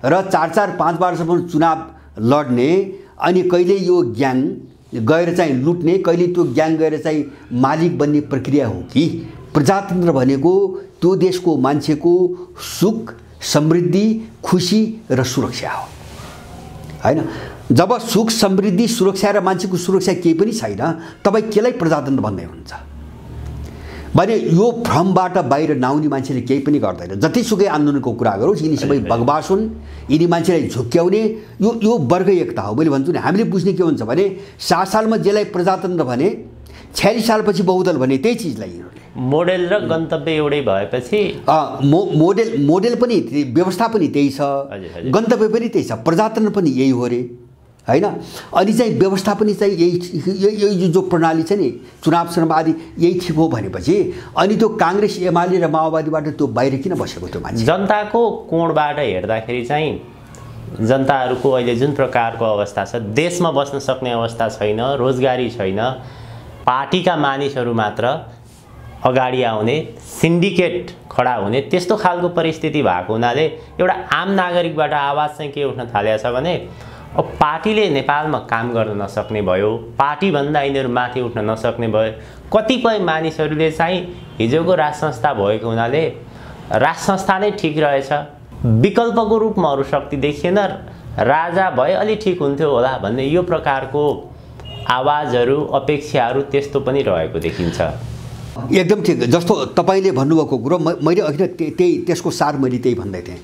र 4-4-5 वर्षसम्म चुनाव लड्ने, अनि कहिले यो ग्याङ गएर चाहिँ लुट्ने, कहिले त्यो ग्याङ गएर चाहिँ मालिक बन्ने प्रक्रिया हो कि प्रजातन्त्र भनेको त्यो देशको मान्छेको सुख, समृद्धि, खुसी र सुरक्षा हो, हैन? जब सुख, समृद्धि, सुरक्षा र मान्छेको सुरक्षा केही पनि छैन, तपाईँ केलाई प्रजातन्त्र भन्दै हुनुहुन्छ भने यो भ्रमबाट बाहिर नआउने मान्छेले केही पनि गर्दैन। जतिसुकै आन्दोलनको कुरा गरोस्, यिनी सबै बगबास हुन्, यिनी मान्छेलाई झुक्क्याउने यो वर्ग एकता हो। मैले भन्छु नि, हामीले बुझ्ने के हुन्छ भने 7 सालमा जेलाई प्रजातन्त्र भने 46 सालपछि बहुदल भने त्यही चिजलाई मोडेल र गन्तव्य एउटै भएपछि मोडेल पनि व्यवस्था पनि त्यही छ, गन्तव्य पनि त्यही छ, प्रजातन्त्र पनि यही हो रे, हैन? अनि चाहिँ व्यवस्था पनि चाहिँ यही जो प्रणाली छ नि, चुनाव आदि यही ठिक हो भनेपछि अनि त्यो काङ्ग्रेस, एमाले र माओवादीबाट त्यो बाहिर किन बसेको त्यो मान्छे? जनताको कोणबाट हेर्दाखेरि चाहिँ जनताहरूको अहिले जुन प्रकारको अवस्था छ, देशमा बस्न सक्ने अवस्था छैन, रोजगारी छैन, पार्टीका मानिसहरू मात्र अगाडि आउने, सिन्डिकेट खडा हुने, त्यस्तो खालको परिस्थिति भएको हुनाले एउटा आम नागरिकबाट आवाज चाहिँ के उठ्न थालेको छ भने अब पार्टीले नेपालमा काम गर्न नसक्ने भयो, पार्टीभन्दा यिनीहरू माथि उठ्न नसक्ने भयो। कतिपय मानिसहरूले चाहिँ हिजोको राज संस्था भएको हुनाले राज संस्था नै ठिक रहेछ, विकल्पको रूपमा अरू शक्ति देखिएन, राजा भए अलि ठिक हुन्थ्यो होला भन्ने यो प्रकारको आवाजहरू, अपेक्षाहरू त्यस्तो पनि रहेको देखिन्छ। एकदम ठिक। जस्तो तपाईँले भन्नुभएको कुरो मैले अघि त्यही त्यसको सार मैले त्यही भन्दै थिएँ।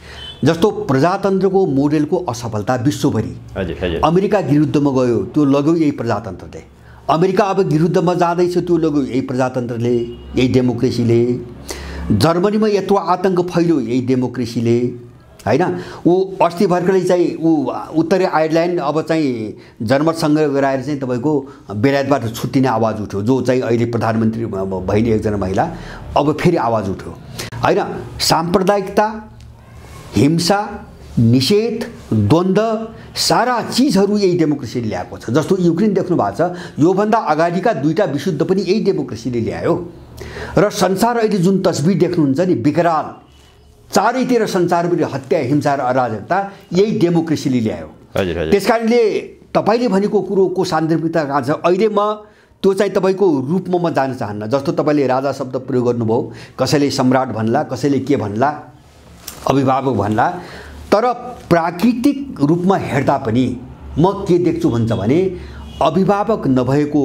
जस्तो प्रजातन्त्रको मोडेलको असफलता विश्वभरि, अमेरिका विरुद्धमा गयो त्यो लग्यो यही प्रजातन्त्रले, अमेरिका अब विरुद्धमा जाँदैछ त्यो लग्यो यही प्रजातन्त्रले, यही डेमोक्रेसीले, जर्मनीमा यत्रो आतङ्क फैल्यो यही डेमोक्रेसीले, हैन? ऊ अस्ति भर्खरै चाहिँ ऊ उत्तरी आयरल्यान्ड अब चाहिँ जनमतसँग गराएर चाहिँ तपाईँको बेलायतबाट छुट्टिने आवाज उठ्यो, जो चाहिँ अहिले प्रधानमन्त्री भइने एकजना महिला, अब फेरि आवाज उठ्यो, हैन? साम्प्रदायिकता, हिंसा, निषेध, द्वन्द्व, सारा चिजहरू यही डेमोक्रेसीले ल्याएको छ। जस्तो युक्रेन देख्नु भएको छ, योभन्दा अगाडिका 2टा विशुद्ध पनि यही डेमोक्रेसीले ल्यायो। र संसार अहिले जुन तस्बिर देख्नुहुन्छ नि, विकराल, चारैतिर संसारभरि हत्या, हिंसा र अराजकता यही डेमोक्रेसीले ल्यायो। त्यसकारणले तपाईँले भनेको कुरोको सान्दर्भिकता कहाँ छ? अहिले म त्यो चाहिँ तपाईँको रूपमा म जान चाहन्न। जस्तो तपाईँले राजा शब्द प्रयोग गर्नुभयो, कसैले सम्राट भन्ला, कसैले के भन्ला, अभिभावक भन्ला, तर प्राकृतिक रूपमा हेर्दा पनि म के देख्छु भन्छ भने अभिभावक नभएको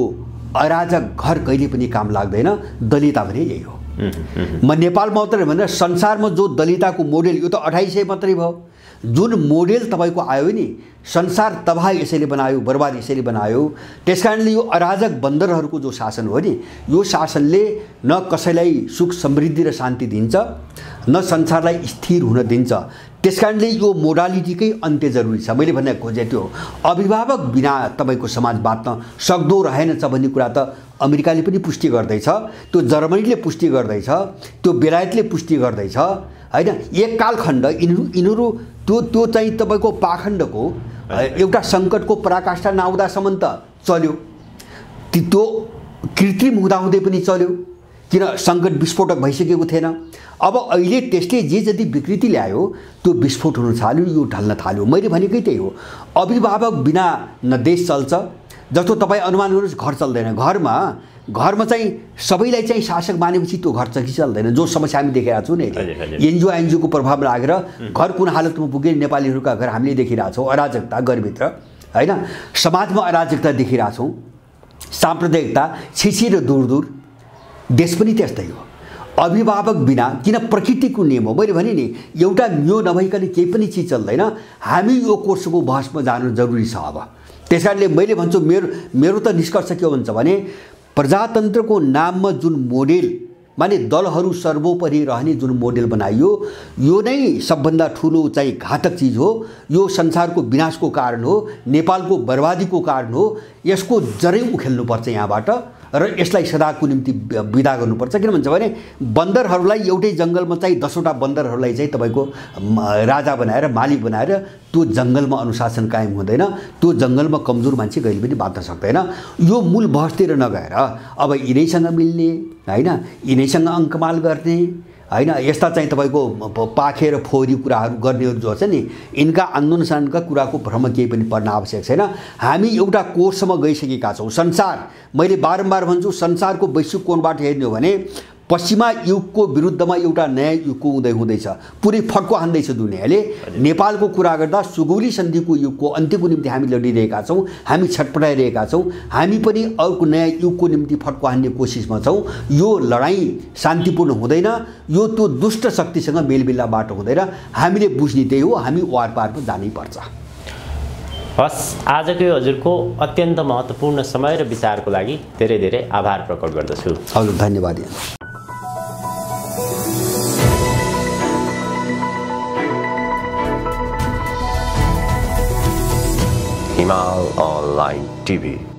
अराजक घर कहिले पनि काम लाग्दैन, दलिता भने यही हो। म नेपालमा मात्रै भनेर संसारमा जो दलिताको मोडेल, यो त 2800 मात्रै भयो, जुन मोडेल तपाईँको आयो नि, संसार तबाह यसैले बनायो, बर्बाद यसैले बनायो। त्यसकारणले यो अराजक बन्दरहरूको जो शासन हो नि, यो शासनले न कसैलाई सुख, समृद्धि र शान्ति दिन्छ, न संसारलाई स्थिर हुन दिन्छ। त्यसकारणले यो मोडालिटीकै अन्त्य जरुरी छ। मैले भन्ने खोजेँ त्यो अभिभावक बिना तपाईँको समाज बाँच्न सक्दो रहेनछ भन्ने कुरा त अमेरिकाले पनि पुष्टि गर्दैछ, त्यो जर्मनीले पुष्टि गर्दैछ, त्यो बेलायतले पुष्टि गर्दैछ, हैन? एक कालखण्ड यिनीहरू त्यो चाहिँ तपाईँको पाखण्डको एउटा सङ्कटको पराकाष्ठा नआउँदासम्म त चल्यो, त्यो कृत्रिम हुँदाहुँदै पनि चल्यो, किन सङ्कट विस्फोटक भइसकेको थिएन। अब अहिले त्यसले जे जति विकृति ल्यायो त्यो विस्फोट हुन थाल्यो, यो ढल्न थाल्यो। मैले भनेकै त्यही हो, अभिभावक बिना न देश चल्छ। जस्तो तपाईँ अनुमान गर्नुहोस्, घर चल्दैन, घरमा चाहिँ सबैलाई चाहिँ शासक मानेपछि त्यो घर चाहिँ चल्दैन। जो समस्या हामी देखिरहेको छौँ नि, एनजिओको प्रभाव लागेर घर कुन हालतमा पुगे नेपालीहरूका घर हामीले देखिरहेछौँ, अराजकता घरभित्र, हैन? समाजमा अराजकता देखिरहेछौँ, साम्प्रदायिकता छिछि र दूर दूर। देश पनि त्यस्तै हो, अभिभावक बिना, किन प्रकृतिको नियम हो। मैले भने नि, एउटा नियो नभइकन केही पनि चिज चल्दैन। हामी यो कोर्सको बहसमा जानु जरुरी छ। अब त्यसकारणले मैले भन्छु, मेरो त निष्कर्ष के भन्छ भने प्रजातन्त्रको नाममा जुन मोडेल, माने दलहरू सर्वोपरि रहने जुन मोडेल बनाइयो, यो नै सबभन्दा ठुलो चाहिँ घातक चिज हो। यो संसारको विनाशको कारण हो, नेपालको बर्बादीको कारण हो। यसको जरै उखेल्नुपर्छ यहाँबाट। र यसलाई सदाको निम्ति विदा गर्नुपर्छ। किन भन्छ भने बन्दरहरूलाई एउटै जङ्गलमा चाहिँ 10वटा बन्दरहरूलाई चाहिँ तपाईँको राजा बनाएर मालिक बनाएर त्यो जङ्गलमा अनुशासन कायम हुँदैन, त्यो जङ्गलमा कमजोर मान्छे कहिले पनि बाँच्न सक्दैन। यो मूल बहसतिर नगएर अब यिनैसँग मिल्ने होइन, यिनैसँग अङ्कमाल गर्ने होइन, यस्ता चाहिँ तपाईँको पाखे र फोहोरी कुराहरू गर्नेहरू जो छ नि, यिनका आन्दोलनका कुराको भ्रम केही पनि पर्न आवश्यक छैन। हामी एउटा कोर्समा गइसकेका छौँ। संसार, मैले बारम्बार भन्छु, संसारको वैश्विक कोणबाट हेर्ने हो भने पश्चिमा युगको विरुद्धमा एउटा नयाँ युगको उदय हुँदैछ। पुरै फड्को हान्दैछ दुनियाँले। नेपालको कुरा गर्दा सुगौली सन्धिको युगको अन्त्यको निम्ति हामी लडिरहेका छौँ, हामी छटपटाइरहेका छौँ। हामी पनि अर्को नयाँ युगको निम्ति फड्को हान्ने कोसिसमा छौँ। यो लडाइँ शान्तिपूर्ण हुँदैन, यो त्यो दुष्ट शक्तिसँग मेलमिलाप बाटो हुँदैन। हामीले बुझ्ने त्यही हो, हामी वारपारमा जानै पर्छ। हस्, आजकै हजुरको अत्यन्त महत्त्वपूर्ण समय र विचारको लागि धेरै धेरै आभार प्रकट गर्दछु। हजुर, धन्यवाद। Himal Online TV।